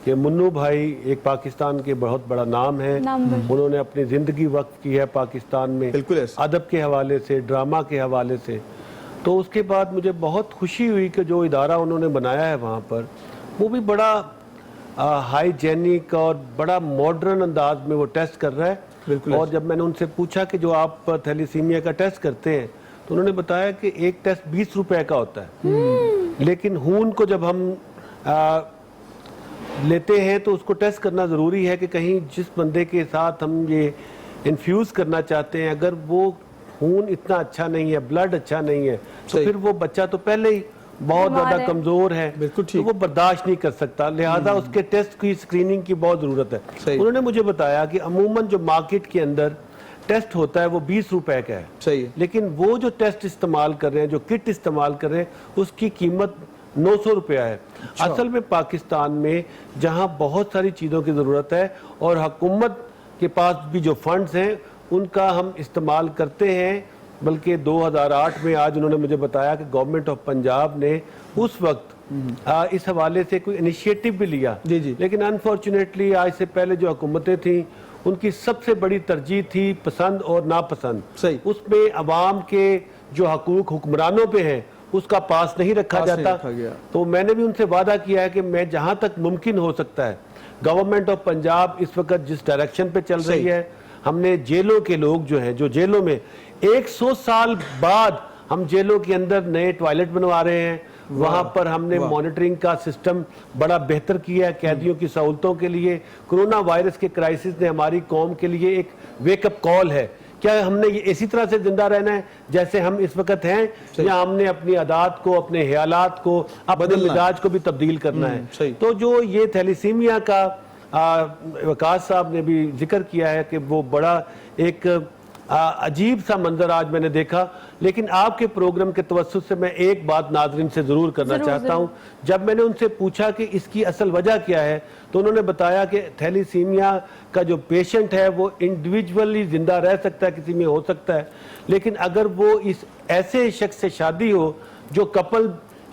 کہ منو بھائی ایک پاکستان کے بہت بڑا نام ہے، انہوں نے اپنی زندگی وقف کی ہے پاکستان میں، ادب کے حوالے سے، ڈرامہ کے حوالے سے. تو اس کے بعد مجھے بہت خوشی ہوئی کہ جو ادارہ انہوں نے بنایا ہے وہاں پر، وہ بھی بڑا ہائیجینک اور بڑا ماڈرن انداز میں وہ ٹیسٹ کر رہا ہے. اور جب میں نے ان سے پوچھا کہ جو آپ تھیلیسیمیا کا ٹیسٹ کرتے ہیں، تو انہوں نے بتایا کہ ایک ٹیسٹ 20 روپے کا ہوتا ہے، لیکن خون کو جب ہم لیتے ہیں تو اس کو ٹیسٹ کرنا ضروری ہے کہ کہیں جس بندے کے ساتھ ہم یہ انفیوز کرنا چاہتے ہیں اگر وہ خون اتنا اچھا نہیں ہے، بلڈ اچھا نہیں ہے، تو پھر وہ بچہ تو پہلے ہی بہت زیادہ کمزور ہے، تو وہ برداشت نہیں کر سکتا، لہذا اس کے ٹیسٹ کی اسکریننگ کی بہت ضرورت ہے. انہوں نے مجھے بتایا کہ عموماً جو مارکیٹ کے اندر ٹیسٹ ہوتا ہے وہ 20 روپے کا ہے، لیکن وہ جو ٹیسٹ استعمال کر رہے ہیں، جو کٹ استعمال کر رہے ہیں، اس کی قیمت 900 روپیہ ہے. اصل میں پاکستان میں جہاں بہت ساری چیزوں کی ضرورت ہے اور حکومت کے پاس بھی جو فنڈز ہیں ان کا ہم استعمال کرتے ہیں، بلکہ 2008 میں آج انہوں نے مجھے بتایا کہ گورنمنٹ آف پنجاب نے اس وقت اس حوالے سے کوئی انیشیٹو بھی لیا، لیکن انفارچونیٹلی آج سے پہلے جو حکومتیں تھیں ان کی سب سے بڑی ترجیح تھی پسند اور ناپسند. اس میں عوام کے جو حقوق حکمرانوں پہ ہیں اس کا پاس نہیں رکھا جاتا. تو میں نے بھی ان سے وعدہ کیا ہے کہ میں جہاں تک ممکن ہو سکتا ہے، گورنمنٹ آف پنجاب اس وقت جس ڈائریکشن پہ چل رہی ہے، ہم نے جیلوں کے لوگ جو ہیں، جو جیلوں میں 100 سال بعد ہم جیلوں کے اندر نئے ٹوائلٹ بنوا رہے ہیں، وہاں پر ہم نے مانیٹرنگ کا سسٹم بڑا بہتر کیا ہے قیدیوں کی سہولتوں کے لیے. کرونا وائرس کے کرائسس نے ہماری قوم کے لیے ایک ویک اپ کال ہے. کیا ہم نے یہ اسی طرح سے زندہ رہنا ہے جیسے ہم اس وقت ہیں، یا ہم نے اپنی عادات کو، اپنے خیالات کو، اپنے مزاج کو بھی تبدیل کرنا ہے؟ تو جو یہ تھیلیسیمیا کا وقاص صاحب نے بھی ذکر کیا ہے کہ وہ بڑا ایک عجیب سا منظر آج میں نے دیکھا. لیکن آپ کے پروگرام کے توسط سے میں ایک بات ناظرین سے ضرور کرنا چاہتا ہوں. جب میں نے ان سے پوچھا کہ اس کی اصل وجہ کیا ہے، تو انہوں نے بتایا کہ تھیلیسیمیا کا جو پیشنٹ ہے وہ انڈیویجولی زندہ رہ سکتا ہے، کسی میں ہو سکتا ہے، لیکن اگر وہ اس ایسے شخص سے شادی ہو جو کپل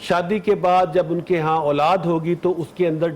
شادی کے بعد جب ان کے ہاں اولاد ہوگی تو اس کے اندر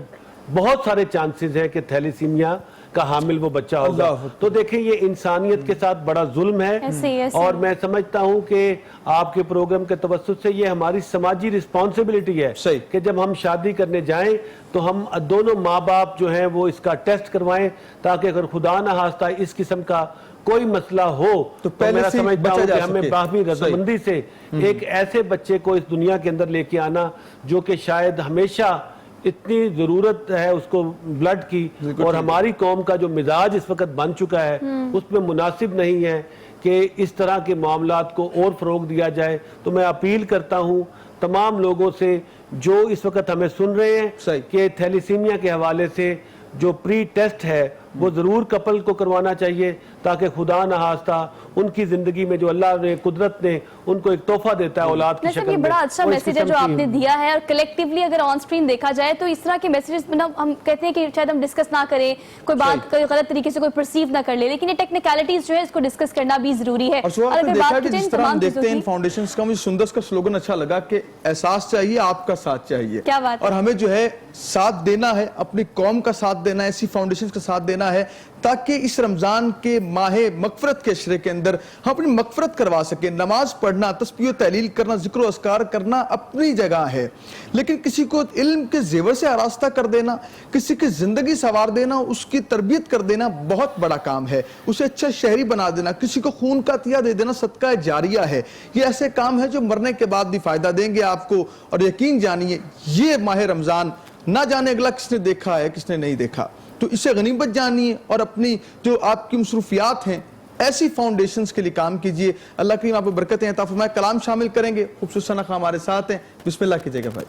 بہت سارے چانسز ہیں کہ تھیلیسیمیا کا حامل وہ بچہ ہوگا. تو دیکھیں یہ انسانیت کے ساتھ بڑا ظلم ہے، اور میں سمجھتا ہوں کہ آپ کے پروگرام کے توسط سے یہ ہماری سماجی رسپانسبلٹی ہے کہ جب ہم شادی کرنے جائیں تو ہم دونوں ماں باپ جو ہیں وہ اس کا ٹیسٹ کروائیں، تاکہ اگر خدا نہ خواستہ اس قسم کا کوئی مسئلہ ہو تو میں سمجھتا ہوں کہ ہمیں باہمی رضامندی سے ایک ایسے بچے کو اس دنیا کے اندر لے کے آنا جو کہ شاید ہمیشہ اتنی ضرورت ہے اس کو بلڈ کی، اور ہماری قوم کا جو مزاج اس وقت بن چکا ہے اس میں مناسب نہیں ہے کہ اس طرح کے معاملات کو اور فروغ دیا جائے. تو میں اپیل کرتا ہوں تمام لوگوں سے جو اس وقت ہمیں سن رہے ہیں کہ تھیلیسیمیا کے حوالے سے جو پری ٹیسٹ ہے وہ ضرور کپل کو کروانا چاہیے، تاکہ خدا نہ خواستہ ان کی زندگی میں جو اللہ نے قدرت نے ان کو ایک تحفہ دیتا ہے اولاد کی شکل میں. یہ بڑا اچھا میسیج ہے جو آپ نے دیا ہے، اور کلیکٹیولی اگر آن سکرین دیکھا جائے تو اس طرح کے میسیجز ہم کہتے ہیں کہ شاید ہم ڈسکس نہ کریں، کوئی بات کوئی غلط طریقے سے کوئی پرسیو نہ کر لے، لیکن یہ ٹیکنیکلٹیز جو ہے اس کو ڈسکس کرنا بھی ضروری ہے. اور اگر بات کریں جس طرح ہم دیکھتے ہیں فاؤنڈیشنز کا، مجھے سندس کا سلوگن اچھا لگا کہ احساس چاہیے، آپ کا ساتھ چاہیے. کیا بات ہے. اور ہمیں جو ہے ساتھ دینا ہے، اپنی قوم کا ساتھ دینا ہے، ایسی فاؤنڈیشنز کا ساتھ دینا ہے تاکہ اس رمضان کے ماہ مغفرت کے عشرے کے اندر ہم اپنی مغفرت کروا سکیں. نماز پڑھنا، تسبیح و تحلیل کرنا، ذکر و اذکار کرنا اپنی جگہ ہے، لیکن کسی کو علم کے زیور سے آراستہ کر دینا، کسی کی زندگی سنوار دینا، اس کی تربیت کر دینا بہت بڑا کام ہے. اسے اچھا شہری بنا دینا، کسی کو خون کا عطیہ دے دینا صدقہ جاریہ ہے. یہ ایسے کام ہے جو مرنے کے بعد بھی فائدہ دیں گے آپ کو. اور یقین جانیے یہ ماہ رمضان نہ جانے اگلا کس نے دیکھا ہے کس نے نہیں دیکھا، تو اسے غنیمت جانیے اور اپنی جو آپ کی مصروفیات ہیں ایسی فاؤنڈیشنز کے لیے کام کیجئے. اللہ کریم آپ کو برکتیں عطا فرمائے. کلام شامل کریں گے, خوبصورت ثنا خان ہمارے ساتھ ہیں, بسم اللہ کیجئے گا بھائی.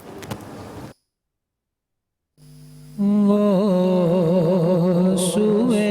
وہ سوئے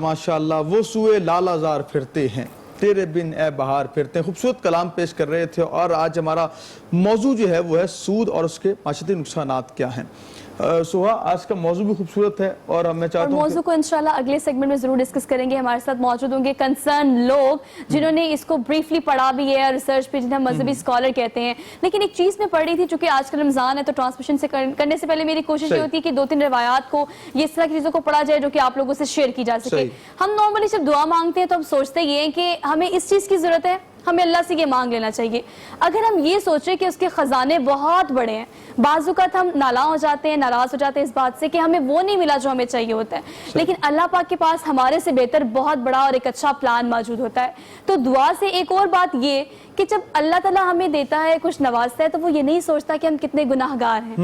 ماشاءاللہ وہ سوئے لال آزار پھرتے ہیں, تیرے بن اے بہار پھرتے ہیں. خوبصورت کلام پیش کر رہے تھے. اور آج ہمارا موضوع جو ہے وہ ہے سود اور اس کے معاشرتی نقصانات کیا ہیں. سوہا, آج کا موضوع بھی خوبصورت ہے اور میں چاہتا ہوں موضوع کو انشاءاللہ اگلے سیگمنٹ میں ضرور ڈسکس کریں گے. ہمارے ساتھ موجود ہوں گے کنسرن لوگ جنہوں نے اس کو بریفلی پڑھا بھی ہے, ریسرچ پہ جنہیں ہم مذہبی اسکالر کہتے ہیں. لیکن ایک چیز میں پڑھ رہی تھی, چونکہ آج کل رمضان ہے تو ٹرانسمیشن سے کرنے سے پہلے میری کوشش یہ ہوتی ہے کہ 2-3 روایات کو یہ اس طرح کی چیزوں کو پڑھا جائے جو کہ آپ لوگوں سے شیئر کی جا سکے. ہم نارملی جب دعا مانگتے ہیں تو ہم سوچتے یہ ہیں کہ ہمیں اس چیز کی ضرورت ہے, ہمیں اللہ سے یہ مانگ لینا چاہیے. اگر ہم یہ سوچیں کہ اس کے خزانے بہت بڑے ہیں, بعض اوقات ہم نالاں ہو جاتے ہیں, ناراض ہو جاتے ہیں اس بات سے کہ ہمیں وہ نہیں ملا جو ہمیں چاہیے ہوتا ہے. لیکن اللہ پاک کے پاس ہمارے سے بہتر بہت بڑا اور ایک اچھا پلان موجود ہوتا ہے. تو دعا سے ایک اور بات یہ کہ جب اللہ تعالیٰ ہمیں دیتا ہے, کچھ نوازتا ہے, تو وہ یہ نہیں سوچتا کہ ہم کتنے گناہ گار ہیں,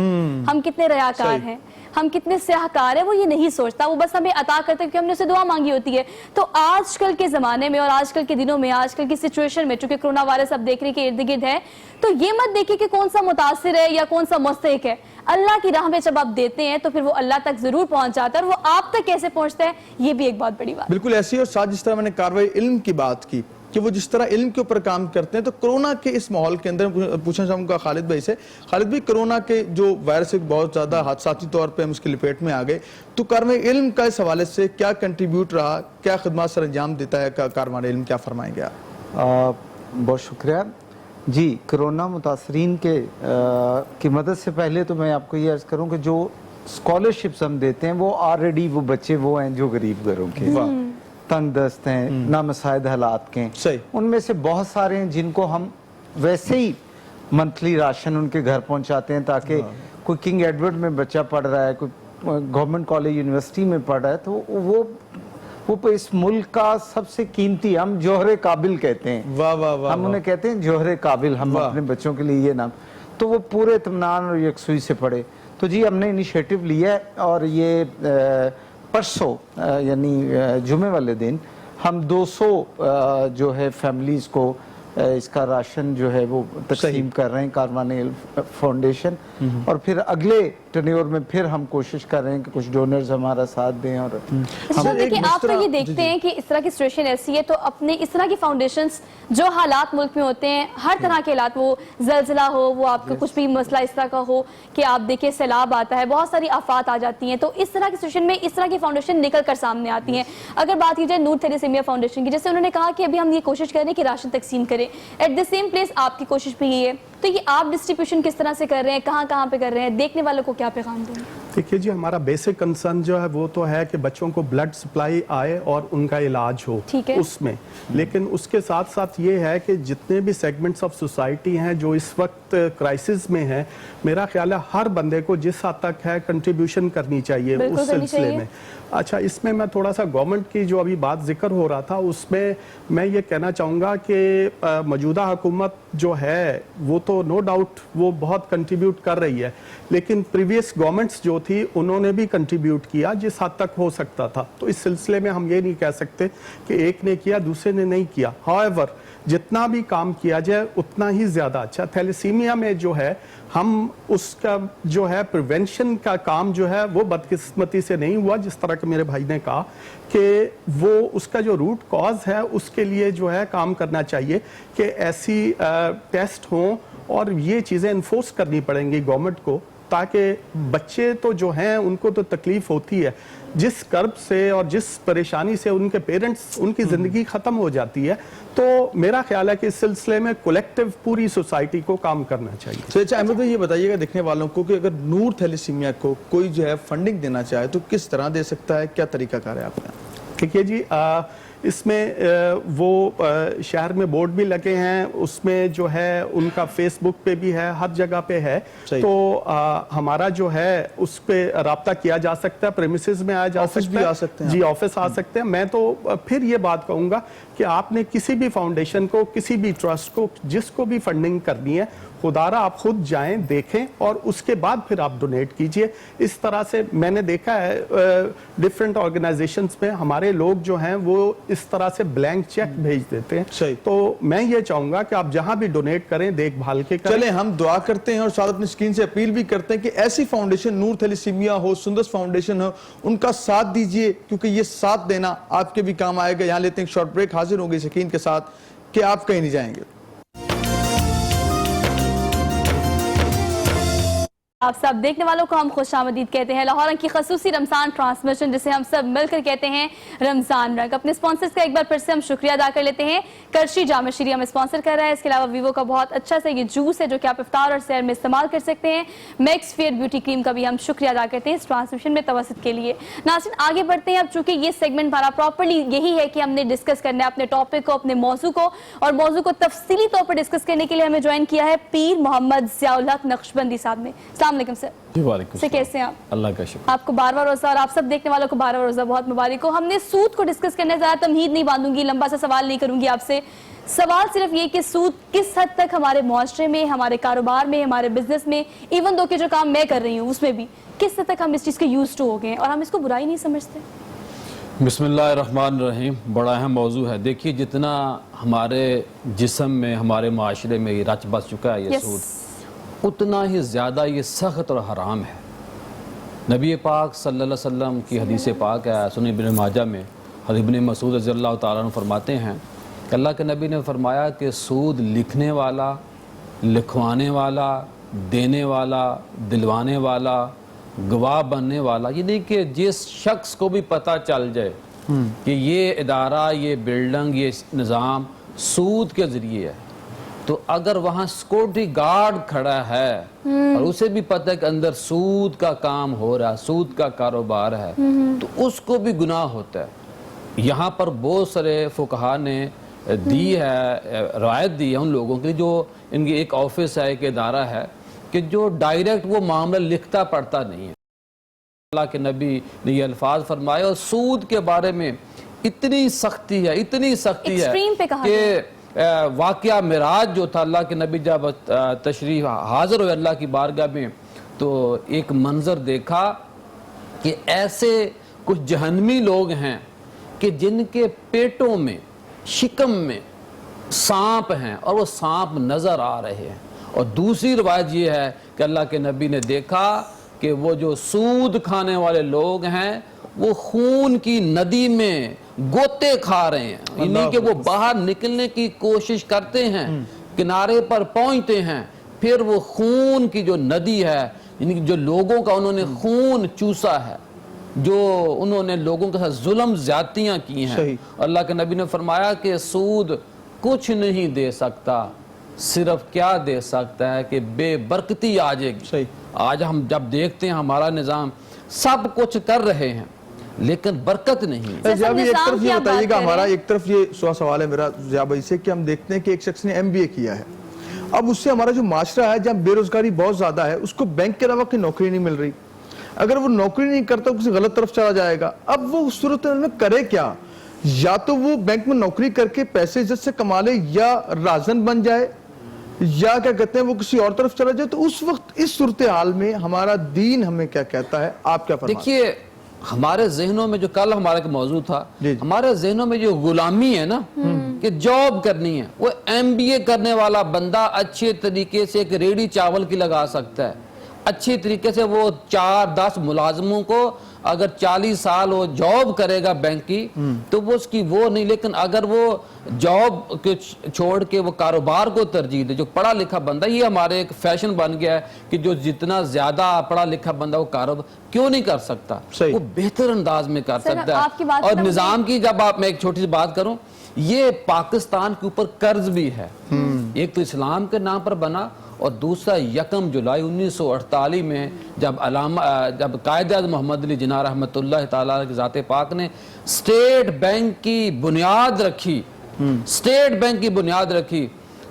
ہم کتنے ریاکار ہیں, ہم کتنے سیاہکار ہیں, وہ یہ نہیں سوچتا. وہ بس ہمیں عطا کرتے کیونکہ ہم نے اسے دعا مانگی ہوتی ہے. تو آج کل کے زمانے میں اور آج کل کے دنوں میں, آج کل کی سچویشن میں, چونکہ کرونا وائرس اب دیکھ رہے کہ ارد گرد ہے, تو یہ مت دیکھیں کہ کون سا متاثر ہے یا کون سا مستحق ہے. اللہ کی راہ میں جب آپ دیتے ہیں تو پھر وہ اللہ تک ضرور پہنچ جاتا ہے, اور وہ آپ تک کیسے پہنچتا ہے یہ بھی ایک بہت بڑی بات. بالکل ایسی. اور ساتھ جس طرح میں نے کاروائی علم کی بات کی کہ وہ جس طرح علم کے اوپر کام کرتے ہیں, تو کرونا کے اس ماحول کے اندر پوچھنا چاہوں گا خالد بھائی سے. خالد بھائی, کرونا کے جو وائرس بہت زیادہ حادثاتی طور پہ ہم اس کی لپیٹ میں آ گئے, تو کاروائی علم کا اس حوالے سے کیا کنٹریبیوٹ رہا, کیا خدمات سر انجام دیتا ہے کاروائی علم, کیا فرمائیں گے آپ؟ بہت شکریہ. جی کرونا متاثرین کی مدد سے پہلے تو میں آپ کو یہ عرض کروں کہ جو اسکالرشپس ہم دیتے ہیں وہ آلریڈی وہ بچے وہ ہیں جو غریب گھروں کے تنگ دست ہیں نامساعد حالات کے، ان میں سے بہت سارے ہیں جن کو ہم ویسے ہی منتھلی راشن ان کے گھر پہنچاتے ہیں، تاکہ کوئی کنگ ایڈورڈ میں بچہ پڑھ رہا ہے، کوئی گورنمنٹ کالج یونیورسٹی میں پڑھ رہا ہے، تو وہ اس ملک کا سب سے قیمتی، ہم جوہر قابل کہتے ہیں، ہم انہیں کہتے ہیں جوہر قابل، ہم اپنے بچوں کے لیے یہ نام، تو وہ پورے اطمینان اور یکسوئی سے پڑھے۔ تو جی ہم نے انیشیٹو لیا ہے، اور یہ پرسوں یعنی جمعے والے دن ہم 200 جو ہے فیملیز کو اس کا راشن جو ہے وہ تقسیم کر رہے ہیں کاروان فاؤنڈیشن، اور پھر اگلے ٹرنیور میں پھر ہم کوشش کر رہے ہیں کہ کچھ ڈونرز ہمارا ساتھ دیں۔ اور دیکھیں آپ تو یہ دیکھتے ہیں کہ اس طرح کی سچویشن ایسی ہے، تو اپنے اس طرح کی فاؤنڈیشنز جو حالات ملک میں ہوتے ہیں، ہر طرح کے حالات، وہ زلزلہ ہو، وہ آپ کا کچھ بھی مسئلہ اس طرح کا ہو کہ آپ دیکھیں سیلاب آتا ہے، بہت ساری آفات آ جاتی ہیں، تو اس طرح کی سچویشن میں اس طرح کی فاؤنڈیشن نکل کر سامنے آتی ہیں۔ اگر بات کی جائے نور تھیلیسیمیا فاؤنڈیشن کی، جیسے انہوں نے کہا کہ ابھی ہم یہ کوشش کر رہے ہیں کہ راشن تقسیم کریں، ایٹ دی سیم پلیس آپ کی کوشش بھی یہ ہے، تو یہ آپ ڈسٹریبیوشن کس طرح سے کر رہے ہیں، کہاں پہ کر رہے ہیں، دیکھنے والوں کو کیا پیغام دیں؟ دیکھیے جی ہمارا بیسک کنسرن جو ہے وہ تو ہے کہ بچوں کو بلڈ سپلائی آئے اور ان کا علاج ہو اس میں، لیکن اس کے ساتھ ساتھ یہ ہے کہ جتنے بھی سیگمنٹس آف سوسائٹی ہیں جو اس وقت کرائسس میں ہیں، میرا خیال ہے ہر بندے کو جس حد تک ہے کنٹریبیوشن کرنی چاہیے اس سلسلے میں۔ اچھا اس میں میں تھوڑا سا گورنمنٹ کی جو ابھی بات ذکر ہو رہا تھا، اس میں میں یہ کہنا چاہوں گا کہ موجودہ حکومت جو ہے وہ تو نو ڈاؤٹ وہ بہت کنٹریبیوٹ کر رہی ہے، لیکن پریویس گورنمنٹس جو تھی انہوں نے بھی کنٹریبیوٹ کیا جس حد تک ہو سکتا تھا، تو اس سلسلے میں ہم یہ نہیں کہہ سکتے کہ ایک نے کیا دوسرے نے نہیں کیا۔ however جتنا بھی کام کیا جائے اتنا ہی زیادہ اچھا۔ تھیلیسیمیا میں جو ہے ہم اس کا جو ہے پریونشن کا کام جو ہے وہ بدقسمتی سے نہیں ہوا، جس طرح کہ میرے بھائی نے کہا کہ وہ اس کا جو روٹ کاز ہے اس کے لیے جو ہے کام کرنا چاہیے کہ ایسی ٹیسٹ ہوں، اور یہ چیزیں انفورس کرنی پڑیں گی گورنمنٹ کو، تاکہ بچے تو جو ہیں ان کو تو تکلیف ہوتی ہے، جس کرب سے اور جس پریشانی سے ان کے پیرنٹس ان کی زندگی ختم ہو جاتی ہے، تو میرا خیال ہے کہ اس سلسلے میں کولیکٹیو پوری سوسائٹی کو کام کرنا چاہیے۔ اچھا احمد بھائی یہ بتائیے گا دیکھنے والوں کو کہ اگر نور تھیلیسیمیا کو کوئی جو ہے فنڈنگ دینا چاہے تو کس طرح دے سکتا ہے، کیا طریقہ کار ہے آپ کا؟ دیکھیے جی اس میں وہ شہر میں بورڈ بھی لگے ہیں، اس میں جو ہے ان کا فیس بک پہ بھی ہے، ہر جگہ پہ ہے، تو ہمارا جو ہے اس پہ رابطہ کیا جا سکتا ہے، پریمیسز میں آیا جا سکتا ہے، جی آفس آ سکتے ہیں۔ میں تو پھر یہ بات کہوں گا کہ آپ نے کسی بھی فاؤنڈیشن کو، کسی بھی ٹرسٹ کو، جس کو بھی فنڈنگ کرنی ہے، خدارہ آپ خود جائیں دیکھیں اور اس کے بعد پھر آپ ڈونیٹ کیجئے۔ اس طرح سے میں نے دیکھا ہے ڈیفرنٹ آرگنائزیشنز میں ہمارے لوگ جو ہیں وہ اس طرح سے بلینک چیک بھیج دیتے ہیں، تو میں یہ چاہوں گا کہ آپ جہاں بھی ڈونیٹ کریں دیکھ بھال کے کریں۔ چلیں ہم دعا کرتے ہیں اور ساتھ اپنی اسکرین سے اپیل بھی کرتے ہیں کہ ایسی فاؤنڈیشن نور تھیلیسیمیا ہو، سندس فاؤنڈیشن ہو، ان کا ساتھ دیجئے، کیونکہ یہ ساتھ دینا آپ کے بھی کام آئے گا۔ یہاں لیتے ہیں ایک شارٹ بریک، حاضر ہوں گے سکین کے ساتھ کہ آپ کہیں نہیں جائیں گے۔ آپ سب دیکھنے والوں کو ہم خوش آمدید کہتے ہیں۔ لاہور کی خصوصی رمضان ٹرانسمیشن جسے ہم سب مل کر کہتے ہیں رمضان رنگ، اپنے سپانسرز کا ایک بار پھر سے ہم شکریہ ادا کر لیتے ہیں۔ کرشی جامع شیری ہمیں سپانسر کر رہا ہے، اس کے علاوہ ویوو کا بہت اچھا سا یہ جوس ہے جو کہ آپ افطار اور سحر میں استعمال کر سکتے ہیں۔ میکس فیئر بیوٹی کریم کا بھی ہم شکریہ ادا کرتے ہیں اس ٹرانسمیشن میں توسط کے لیے۔ ناظرین آگے بڑھتے ہیں، اب چونکہ یہ سیگمنٹ ہمارا پراپرلی یہی ہے کہ ہم نے ڈسکس کرنا ہے اپنے ٹاپک کو، اپنے موضوع کو، اور موضوع کو تفصیلی طور پر ڈسکس کرنے کے لیے ہمیں جوائن کیا ہے پیر محمد ضیاء الحق نقشبندی صاحب نے۔ السلام علیکم سر۔ جی وعلیکم سے کیسے ہیں آپ؟ اللہ کا شکر۔ آپ کو 12واں روزہ اور آپ سب دیکھنے والوں کو 12واں روزہ بہت مبارک ہو۔ ہم نے سود کو ڈسکس کرنے زیادہ تمہید نہیں باندھوں گی، لمبا سا سوال نہیں کروں گی آپ سے۔ سوال صرف یہ کہ سود کس حد تک ہمارے معاشرے میں، ہمارے کاروبار میں، ہمارے بزنس میں، ایون دو کہ جو کام میں کر رہی ہوں اس میں بھی کس حد تک ہم اس چیز کے یوز ٹو ہو گئے اور ہم اس کو برائی نہیں سمجھتے؟ بسم اللہ الرحمن الرحیم، بڑا اہم موضوع ہے۔ دیکھیے جتنا ہمارے جسم میں، ہمارے معاشرے میں یہ رچ بس چکا ہے یہ سود، اتنا ہی زیادہ یہ سخت اور حرام ہے۔ نبی پاک صلی اللہ علیہ وسلم کی حدیث پاک ہے سنن ابن ماجہ میں، حضرت ابن مسعود رضی اللہ تعالیٰ عنہ فرماتے ہیں کہ اللہ کے نبی نے فرمایا کہ سود لکھنے والا، لکھوانے والا، دینے والا، دلوانے والا، گواہ بننے والا، یعنی کہ جس شخص کو بھی پتہ چل جائے کہ یہ ادارہ، یہ بلڈنگ، یہ نظام سود کے ذریعے ہے، تو اگر وہاں سیکورٹی گارڈ کھڑا ہے اور اسے بھی پتہ ہے کہ اندر سود کا کام ہو رہا ہے, سود کا کاروبار ہے, تو اس کو بھی گناہ ہوتا ہے. یہاں پر بہت سارے فقہا نے دی ہے, رعایت دی ہے ان لوگوں کے جو ان کی ایک آفس ہے, ایک ادارہ ہے, کہ جو ڈائریکٹ وہ معاملہ لکھتا پڑھتا نہیں ہے. اللہ کے نبی نے یہ الفاظ فرمائے اور سود کے بارے میں اتنی سختی ہے, اتنی سختی ہے ایکسٹریم پہ کہا کہ واقعہ معراج جو تھا, اللہ کے نبی جب تشریف حاضر ہوئے اللہ کی بارگاہ میں, تو ایک منظر دیکھا کہ ایسے کچھ جہنمی لوگ ہیں کہ جن کے پیٹوں میں, شکم میں سانپ ہیں اور وہ سانپ نظر آ رہے ہیں. اور دوسری روایت یہ ہے کہ اللہ کے نبی نے دیکھا کہ وہ جو سود کھانے والے لوگ ہیں وہ خون کی ندی میں گوتے کھا رہے ہیں, یعنی کہ وہ باہر نکلنے کی کوشش کرتے ہیں, کنارے پر پہنچتے ہیں, پھر وہ خون کی جو ندی ہے, یعنی کہ جو لوگوں کا انہوں نے خون چوسا ہے, جو انہوں نے لوگوں کے ساتھ ظلم زیادتیاں کی ہیں. اللہ کے نبی نے فرمایا کہ سود کچھ نہیں دے سکتا, صرف کیا دے سکتا ہے کہ بے برکتی آ جائے گی. آج ہم جب دیکھتے ہیں ہمارا نظام سب کچھ کر رہے ہیں لیکن برکت نہیں. ضیاء بھائی ایک طرف یہ بتائیے گا, ہمارا ایک طرف یہ سوال ہے میرا ضیاء بھائی سے کہ ہم دیکھتے ہیں کہ ایک شخص نے MBA کیا ہے, اب اس سے ہمارا جو معاشرہ ہے جہاں بے روزگاری بہت زیادہ ہے, اس کو بینک کے علاوہ کوئی نوکری نہیں مل رہی, اگر وہ نوکری نہیں کرتا کسی غلط طرف چلا جائے گا. اب وہ اس صورت میں کرے کیا, یا تو وہ بینک میں نوکری کر کے پیسے عزت سے کما لے, یا رازن بن جائے, یا کیا کہتے ہیں وہ کسی اور طرف چلا جائے. تو اس وقت اس صورتحال میں ہمارا دین ہمیں کیا کہتا ہے, آپ کیا فرماتے ہیں؟ دیکھیے ہمارے ذہنوں میں جو کل ہمارا ایک موضوع تھا, ہمارے ذہنوں میں جو غلامی ہے نا کہ جاب کرنی ہے, وہ MBA کرنے والا بندہ اچھے طریقے سے ایک ریڑھی چاول کی لگا سکتا ہے, اچھی طریقے سے وہ 4-10 ملازموں کو اگر 40 سال وہ جاب کرے گا بینک کی تو وہ اس کی وہ نہیں. لیکن اگر وہ جاب چھوڑ کے وہ کاروبار کو ترجیح دے, جو پڑھا لکھا بندہ, یہ ہمارے ایک فیشن بن گیا ہے کہ جو جتنا زیادہ پڑھا لکھا بندہ وہ کاروبار کیوں نہیں کر سکتا, وہ بہتر انداز میں کر سکتا ہے. اور نظام کی جب آپ میں ایک چھوٹی سی بات کروں, یہ پاکستان کے اوپر قرض بھی ہے, ایک تو اسلام کے نام پر بنا, اور دوسرا 1 جولائی 1948 میں جب قائد اعظم محمد علی جناح رحمۃ اللہ تعالیٰ کی ذات پاک نے اسٹیٹ بینک کی بنیاد رکھی, اسٹیٹ بینک کی بنیاد رکھی,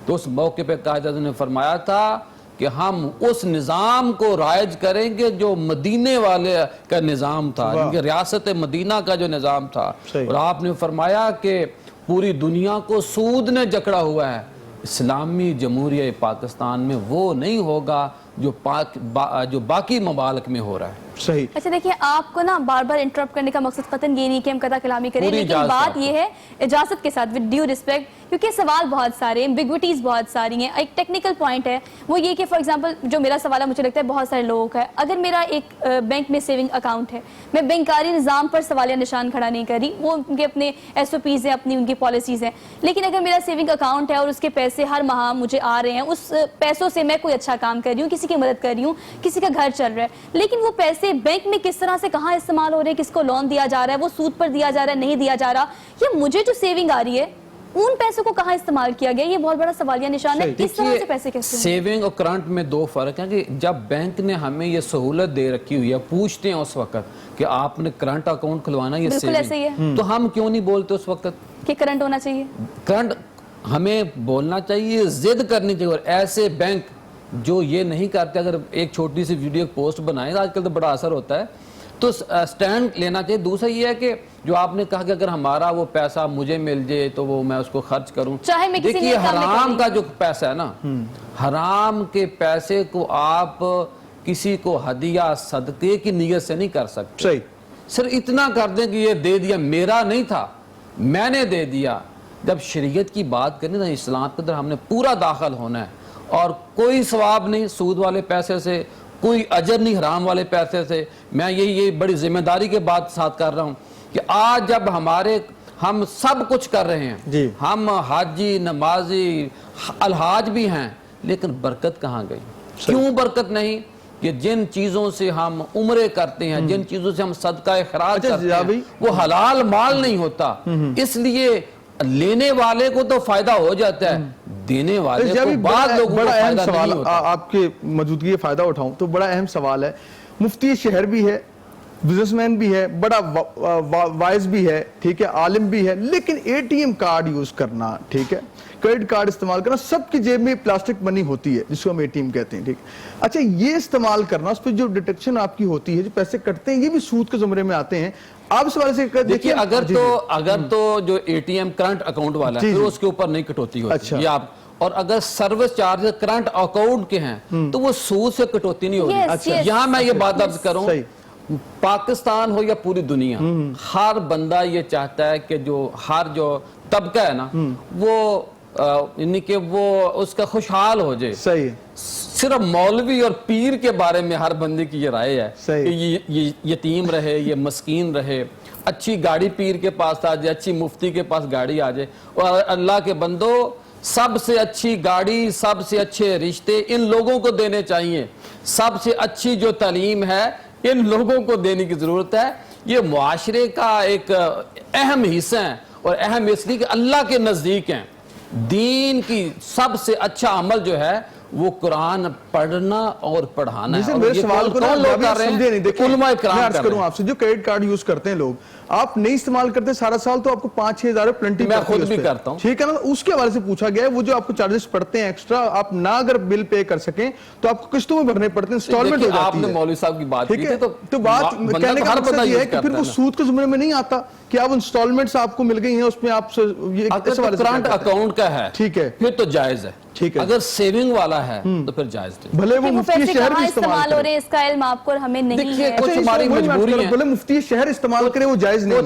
تو اس موقع پہ قائد اعظم نے فرمایا تھا کہ ہم اس نظام کو رائج کریں گے جو مدینے والے کا نظام تھا, ریاست مدینہ کا جو نظام تھا. اور آپ نے فرمایا کہ پوری دنیا کو سود نے جکڑا ہوا ہے, اسلامی جمہوریہ پاکستان میں وہ نہیں ہوگا جو باقی ممالک میں ہو رہا ہے. صحیح. اچھا دیکھیے, آپ کو نا بار بار انٹرپٹ کرنے کا مقصد قطعاً یہ نہیں کہ ہم قطع کلامی کریں, لیکن بات یہ ہے اجازت کے ساتھ ود ڈیو ریسپیکٹ, کیونکہ سوال بہت سارے ہیں, ایمبیگوٹیز بہت ساری ہیں. ایک ٹیکنیکل پوائنٹ ہے وہ یہ کہ فار ایگزامپل جو میرا سوال ہے مجھے لگتا ہے بہت سارے لوگوں کا ہے, اگر میرا ایک بینک میں سیونگ اکاؤنٹ ہے, میں بینکاری نظام پر سوالیہ نشان کھڑا نہیں کر رہی, وہ ان کے اپنے SOPs ہیں, اپنی ان کی پالیسیز ہیں, لیکن اگر میرا سیونگ اکاؤنٹ ہے اور اس کے پیسے ہر ماہ مجھے آ رہے ہیں, اس پیسوں سے میں کوئی اچھا کام کر رہی ہوں, کسی کی مدد کر رہی ہوں, کسی کا گھر چل رہا ہے, لیکن وہ پیسے بینک میں کس طرح سے کہاں استعمال ہو رہے ہیں, کس کو لون دیا جا رہا ہے, وہ سود پر دیا جا رہا ہے, نہیں دیا جا رہا, یا مجھے جو سیونگ آ رہی ہے ان پیسوں کو کہاں استعمال کیا گیا, یہ بہت بڑا سوالیہ نشان ہے. کس طرح سے پیسے کیسے ہیں؟ سیونگ اور کرنٹ میں دو فرق ہیں کہ جب بینک نے ہمیں یہ سہولت دے رکھی ہوئی ہے, پوچھتے ہیں اس وقت کہ آپ نے کرنٹ اکاؤنٹ کھلوانا, یہ بالکل ایسے ہی ہے, تو ہم کیوں نہیں بولتے اس وقت کہ کرنٹ ہونا چاہیے؟ کرنٹ ہمیں بولنا چاہیے, ضد کرنی چاہیے. اور ایسے بینک جو یہ نہیں کرتے, اگر ایک چھوٹی سی ویڈیو پوسٹ بنائیں, آج کل تو بڑا اثر ہوتا ہے, تو سٹینڈ لینا چاہیے. دوسرا یہ ہے کہ جو آپ نے کہا کہ اگر ہمارا وہ پیسہ مجھے مل جائے تو وہ میں اس کو خرچ کروں. دیکھیے حرام کا جو پیسہ ہے نا, حرام کے پیسے کو آپ کسی کو ہدیہ صدقے کی نیت سے نہیں کر سکتے. صحیح. صرف اتنا کر دیں کہ یہ دے دیا, میرا نہیں تھا, میں نے دے دیا. جب شریعت کی بات کرنی نا, اسلام کے اندر ہم نے پورا داخل ہونا ہے, اور کوئی ثواب نہیں سود والے پیسے سے, کوئی اجر نہیں حرام والے پیسے سے. میں یہ بڑی ذمہ داری کے بات ساتھ کر رہا ہوں کہ آج جب ہم سب کچھ کر رہے ہیں, ہم حاجی نمازی الحاج بھی ہیں, لیکن برکت کہاں گئی؟ کیوں برکت نہیں؟ کہ جن چیزوں سے ہم عمرے کرتے ہیں, جن چیزوں سے ہم صدقہ خراج کرتے ہیں, وہ حلال مال نہیں ہوتا. اس لیے لینے والے کو تو فائدہ ہو جاتا ہے, دینے والے جب کو بعض لوگوں کو بڑا اہم فائدہ سوال نہیں ہوتا. آپ کے موجودگی کا فائدہ اٹھاؤں تو بڑا اہم سوال ہے. مفتی شہر بھی ہے, بزنس مین بھی ہے, بڑا وائز بھی ہے, ٹھیک ہے, عالم بھی ہے, لیکن A T M card use کرنا, ٹھیک ہے, کریڈٹ کارڈ استعمال کرنا, سب کی جیب میں پلاسٹک منی ہوتی ہے جس کو ہم اے ٹی ایم کہتے ہیں, ٹھیک. اچھا یہ استعمال کرنا, اس پہ جو ڈیٹیکشن آپ کی ہوتی ہے, جو پیسے کٹتے ہیں, یہ بھی سود کے زمرے میں آتے ہیں. آپ اس حوالے سے دیکھیے اگر تو جو A T M current account والا ہے پھر اس کے اوپر نہیں کٹوتی ہوتی یہ آپ, اور اگر سروس چارج کرنٹ اکاؤنٹ کے ہیں تو وہ سود سے کٹوتی نہیں ہوتی. یہاں میں یہ بات عرض کروں, پاکستان ہو یا پوری دنیا, ہر بندہ یہ چاہتا ہے کہ ہر جو طبقہ ہے نا وہ یعنی کہ وہ اس کا خوشحال ہو جائے. صحیح. صرف مولوی اور پیر کے بارے میں ہر بندے کی یہ رائے ہے کہ یہ یتیم رہے, یہ مسکین رہے, اچھی گاڑی پیر کے پاس آ جائے, اچھی مفتی کے پاس گاڑی آ جائے. اور اللہ کے بندو, سب سے اچھی گاڑی, سب سے اچھے رشتے ان لوگوں کو دینے چاہیے. سب سے اچھی جو تعلیم ہے ان لوگوں کو دینے کی ضرورت ہے. یہ معاشرے کا ایک اہم حصہ ہے, اور اہم اس لیے کہ اللہ کے نزدیک ہیں. دین کی سب سے اچھا عمل جو ہے وہ قرآن پڑھنا اور پڑھانا ہے. میرے سوال کو لوگ کر رہے ہیں, علماء کرام میں عرض کروں آپ سے, جو کریڈٹ کارڈ یوز کرتے ہیں لوگ, آپ نہیں استعمال کرتے سارا سال تو آپ کو 5-6 ہزار پلنٹی, میں خود بھی کرتا ہوں, ٹھیک ہے نا. اس کے حوالے سے پوچھا گیا ہے وہ جو آپ کو چارجز پڑتے ہیں ایکسٹرا, آپ نہ اگر بل پے کر سکیں تو آپ کو قسطوں میں بھرنے پڑتے ہیں, انسٹالمنٹ ہو جاتی ہے. آپ نے مولوی صاحب کی بات کی تھی تو بات کہنے کا مقصد یہ ہے کہ پھر وہ سود کے زمرے میں نہیں آتا کہ آپ انسٹالمنٹس آپ کو مل گئی ہیں, اس میں آپ اگر کرنٹ اکاؤنٹ کا ہے ٹھیک ہے پھر تو جائز ہے, اگر سیونگ والا ہے تو پھر جائز نہیں. بھلے وہ مفتی شہر بھی استعمال ہو رہے ہیں, اس کا علم آپ کو اور ہمیں نہیں ہے. کچھ ہماری مجبوری ہے, بھلے مفتی شہر استعمال کرے وہ جائز نہیں ہے,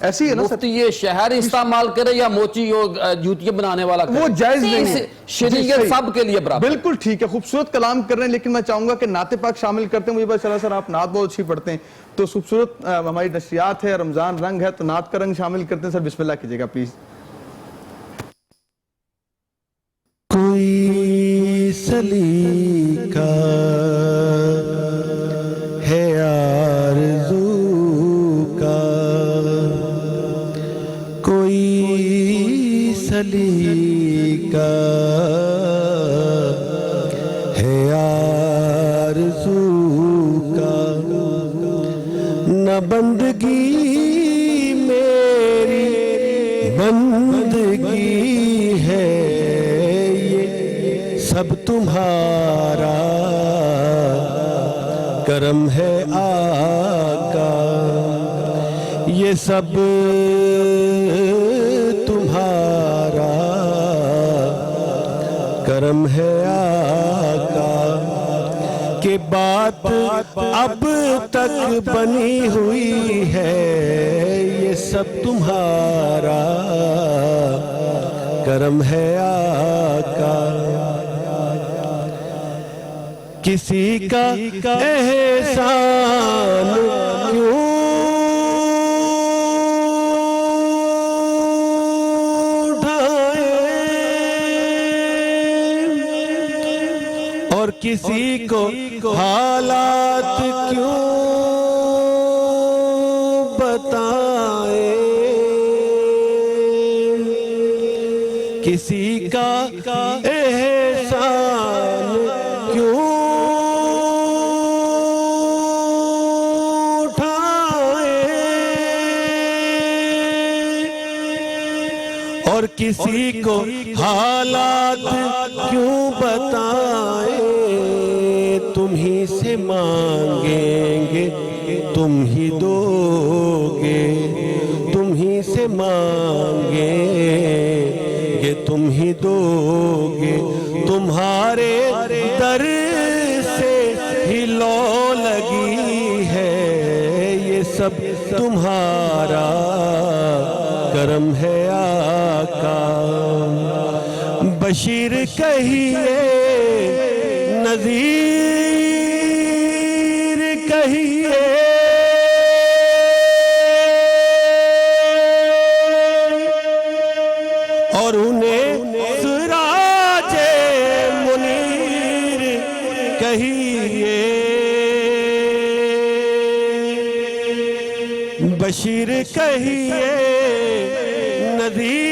ایسی ہے نا. مفتی یہ شہر استعمال کرے یا موچی جوتیاں بنانے والا کرے, وہ جائز نہیں ہے. شریعت سب کے لیے برابر. بالکل ٹھیک ہے, خوبصورت کلام کر رہے ہیں, لیکن میں چاہوں گا کہ نعت پاک شامل کرتے ہیں. مجھے پتا چلا سر آپ نعت بہت اچھی پڑھتے ہیں, تو خوبصورت ہماری نشریات ہے, رمضان رنگ ہے, تو نعت کا رنگ شامل کرتے ہیں. سر بسم اللہ کیجئے گا پلیز. کوئی سلیقہ ہے آرزو کا, کوئی سلیقہ ہے آرزو کا, نہ بندگی میری بندگی ہے, سب تمہارا کرم ہے آقا, یہ سب تمہارا کرم ہے آقا, کہ بات اب تک بنی ہوئی ہے, یہ سب تمہارا کرم ہے آقا. کسی کا احسان کیوں ڈھائیں, اور کسی کو حالات کیوں بتائیں, کسی کا احسان کیوں اور کسی کو حالات کیوں بتائیں, تم ہی سے مانگیں گے تم ہی دو گے, تم ہی سے مانگیں گے تم ہی دو گے, تمہارے در سے ہی لو لگی ہے, یہ سب تمہارا کرم ہے آقا. بشیر کہیے نذیر کہیے, اور انہیں سراج منیر کہیے. بشیر کہیے نذیر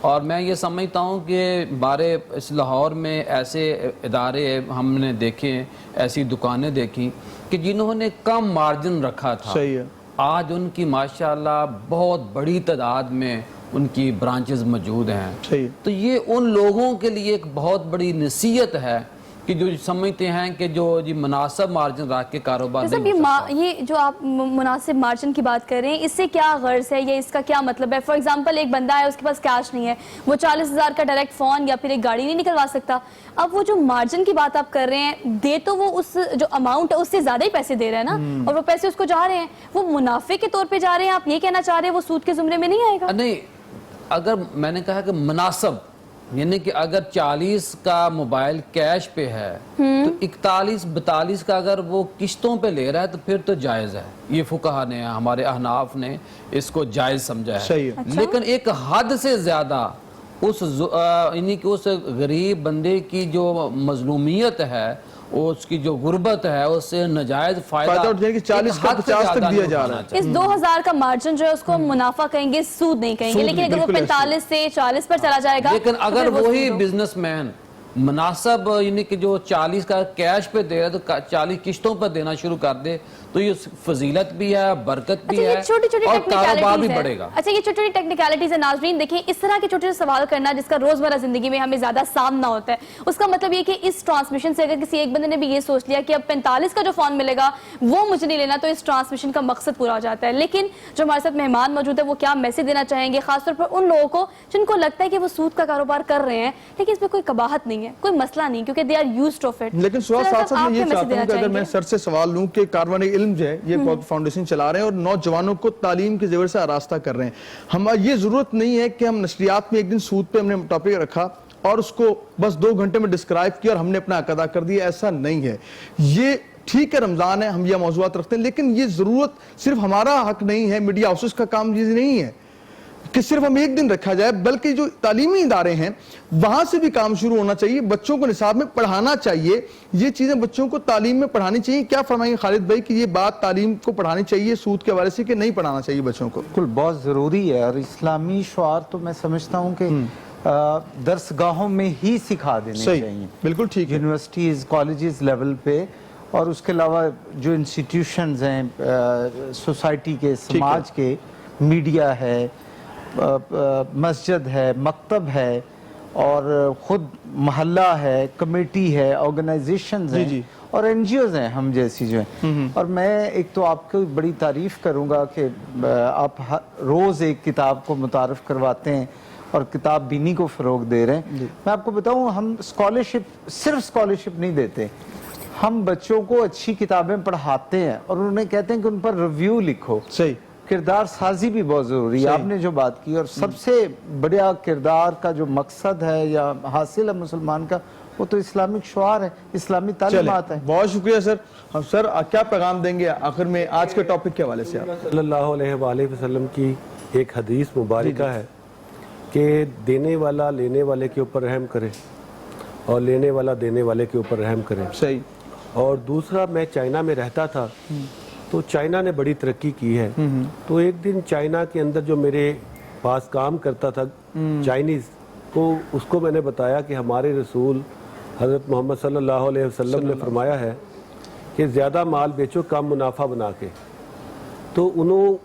اور میں یہ سمجھتا ہوں کہ ہمارے اس لاہور میں ایسے ادارے ہم نے دیکھے ہیں، ایسی دکانیں دیکھی کہ جنہوں نے کم مارجن رکھا تھا، صحیح ہے، آج ان کی ماشاءاللہ بہت بڑی تعداد میں ان کی برانچز موجود ہیں. صحیح. تو یہ ان لوگوں کے لیے ایک بہت بڑی نصیحت ہے کہ جو سمجھتے ہیں کہ جو مناسب مارجن رکھ کے کاروبار نہیں ہو سکتا. یہ جو آپ مناسب مارجن کی بات کر رہے ہیں، اس سے کیا غرض ہے یا اس کا کیا مطلب ہے؟ فار ایگزامپل ایک بندہ ہے، اس کے پاس کیش نہیں ہے، وہ 40,000 کا ڈائریکٹ فون یا پھر ایک گاڑی نہیں نکلوا سکتا. اب وہ جو مارجن کی بات آپ کر رہے ہیں، دے تو وہ اس جو اماؤنٹ ہے اس سے زیادہ ہی پیسے دے رہے ہیں نا، اور وہ پیسے اس کو جا رہے ہیں، وہ منافع کے طور پہ جا رہے ہیں. آپ یہ کہنا چاہ رہے ہیں وہ سود کے زمرے میں نہیں آئے گا؟ نہیں، اگر میں نے کہا کہ مناسب، یعنی کہ اگر 40 کا موبائل کیش پہ ہے تو 41-42 کا اگر وہ قسطوں پہ لے رہا ہے تو پھر تو جائز ہے. یہ فقہا نے، ہمارے احناف نے اس کو جائز سمجھا ہے. صحیح ہے. لیکن ایک حد سے زیادہ یعنی کہ اس غریب بندے کی جو مظلومیت ہے، اس کی جو غربت ہے، اس سے ناجائز فائدہ اٹھنے کی 40 کا 50 تک دیا جا رہا ہے. اس 2,000 کا مارجن جو ہے اس کو منافع کہیں گے، سود نہیں کہیں گے. لیکن اگر وہ 45 سے 40 پر چلا جائے گا، لیکن اگر وہی بزنس مین مناسب یعنی کہ جو 40 کا کیش پہ دے رہا ہے تو 40 قسطوں پر دینا شروع کر دے تو یہ فضیلت بھی ہے، برکت بھی ہے، اور کاروبار بھی بڑھے گا. اچھا، یہ چھوٹی چھوٹی ٹیکنیکلٹیز ہیں ناظرین. دیکھیں، اس طرح کے چھوٹے سے سوال کرنا جس کا روزمرہ زندگی میں ہمیں زیادہ سامنا ہوتا ہے، اس کا مطلب یہ کہ اس ٹرانسمیشن سے اگر کسی ایک بندے نے بھی یہ سوچ لیا کہ اب 45 کا جو فون ملے گا وہ مجھے نہیں لینا، تو اس ٹرانسمیشن کا مقصد پورا ہو جاتا ہے. لیکن جو ہمارے ساتھ مہمان موجود ہے، وہ کیا میسج دینا چاہیں گے خاص طور پر ان لوگوں کو جن کو لگتا ہے کہ وہ سود کا کاروبار کر رہے ہیں لیکن اس میں کوئی قباحت نہیں ہے، کوئی مسئلہ نہیں، کیونکہ they are used of it. لیکن سوال ساتھ ساتھ میں یہ چاہتا ہوں کہ اگر میں سر سے سوال لوں کہ کاروان علم جو ہے یہ فاؤنڈیشن چلا رہے ہیں اور نوجوانوں کو تعلیم کے زیور سے آراستہ کر رہے ہیں، ہمیں یہ ضرورت نہیں ہے کہ ہم نشریات میں ایک دن سود پہ ہم نے ٹاپک رکھا اور اس کو بس 2 گھنٹے میں ڈسکرائب کیا اور ہم نے اپنا حق ادا کر دیا. ایسا نہیں ہے. یہ ٹھیک ہے، رمضان ہے، ہم یہ موضوعات رکھتے ہیں، لیکن یہ ضرورت صرف ہمارا حق نہیں ہے، میڈیا ہاؤسز کا کام یہ نہیں ہے کہ صرف ہم ایک دن رکھا جائے، بلکہ جو تعلیمی ادارے ہیں وہاں سے بھی کام شروع ہونا چاہیے. بچوں کو نصاب میں پڑھانا چاہیے، یہ چیزیں بچوں کو تعلیم میں پڑھانی چاہیے. کیا فرمائیں گے خالد بھائی کہ یہ بات تعلیم کو پڑھانی چاہیے سود کے حوالے سے کہ نہیں پڑھانا چاہیے بچوں کو؟ بالکل بہت ضروری ہے، اور اسلامی شعار تو میں سمجھتا ہوں کہ درسگاہوں میں ہی سکھا دینے چاہیے. بالکل ٹھیک ہے. یونیورسٹیز، کالجز لیول پہ، اور اس کے علاوہ جو انسٹیٹیوشنز ہیں سوسائٹی کے، سماج کے، میڈیا ہے، مسجد ہے، مکتب ہے، اور خود محلہ ہے، کمیٹی ہے، آرگنائزیشنز ہیں اور این جی اوز ہیں ہم جیسی جو ہیں. اور میں ایک تو آپ کو بڑی تعریف کروں گا کہ آپ روز ایک کتاب کو متعارف کرواتے ہیں اور کتاب بینی کو فروغ دے رہے ہیں. میں آپ کو بتاؤں، ہم صرف اسکالرشپ نہیں دیتے، ہم بچوں کو اچھی کتابیں پڑھاتے ہیں اور انہیں کہتے ہیں کہ ان پر ریویو لکھو. صحیح. کردار سازی بھی بہت ضروری ہے. آپ نے جو بات کی، اور سب سے بڑا کردار کا جو مقصد ہے یا حاصل ہے مسلمان کا، وہ تو اسلامک شعار ہے، اسلامی تعلیمات ہیں. بہت شکریہ سر. ہم سر کیا پیغام دیں گے آخر میں آج کے ٹاپک کے حوالے سے؟ آپ صلی اللہ علیہ وآلہ وسلم کی ایک حدیث مبارکہ ہے کہ دینے والا لینے والے کے اوپر رحم کرے اور لینے والا دینے والے کے اوپر رحم کرے. صحیح. اور دوسرا، میں چائنا میں رہتا تھا تو چائنا نے بڑی ترقی کی ہے. تو ایک دن چائنا کے اندر جو میرے پاس کام کرتا تھا چائنیز کو، اس کو میں نے بتایا کہ ہمارے رسول حضرت محمد صلی اللہ علیہ وسلم نے فرمایا ہے کہ زیادہ مال بیچو کم منافع بنا کے. تو انہوں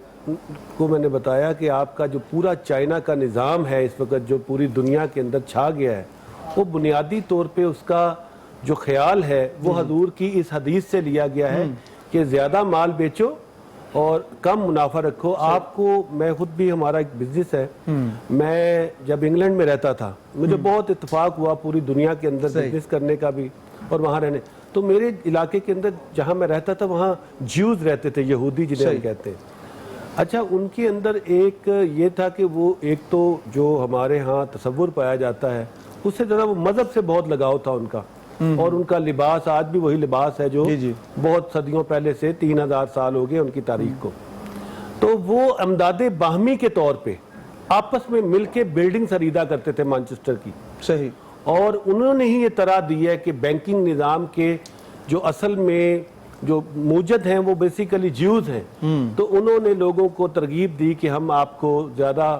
کو میں نے بتایا کہ آپ کا جو پورا چائنا کا نظام ہے اس وقت جو پوری دنیا کے اندر چھا گیا ہے، وہ بنیادی طور پہ اس کا جو خیال ہے وہ حضور کی اس حدیث سے لیا گیا ہے کہ زیادہ مال بیچو اور کم منافع رکھو. آپ کو، میں خود بھی، ہمارا ایک بزنس ہے، میں جب انگلینڈ میں رہتا تھا مجھے بہت اتفاق ہوا پوری دنیا کے اندر بزنس کرنے کا بھی اور وہاں رہنے. تو میرے علاقے کے اندر جہاں میں رہتا تھا وہاں جیوز رہتے تھے، یہودی جنہیں ہم کہتے ہیں. اچھا، ان کے اندر ایک یہ تھا کہ وہ ایک تو جو ہمارے ہاں تصور پایا جاتا ہے اس سے ذرا وہ مذہب سے بہت لگاؤ تھا ان کا، اور ان کا لباس آج بھی وہی لباس ہے جو بہت صدیوں پہلے سے 3000 سال ہو گئے ان کی تاریخ کو. تو وہ امداد باہمی کے طور پہ آپس میں مل کے بلڈنگ خریدا کرتے تھے مانچسٹر کی. صحیح. اور انہوں نے ہی یہ طرح دی ہے کہ بینکنگ نظام کے جو اصل میں جو موجد ہیں وہ بیسیکلی جیوز ہیں. تو انہوں نے لوگوں کو ترغیب دی کہ ہم آپ کو زیادہ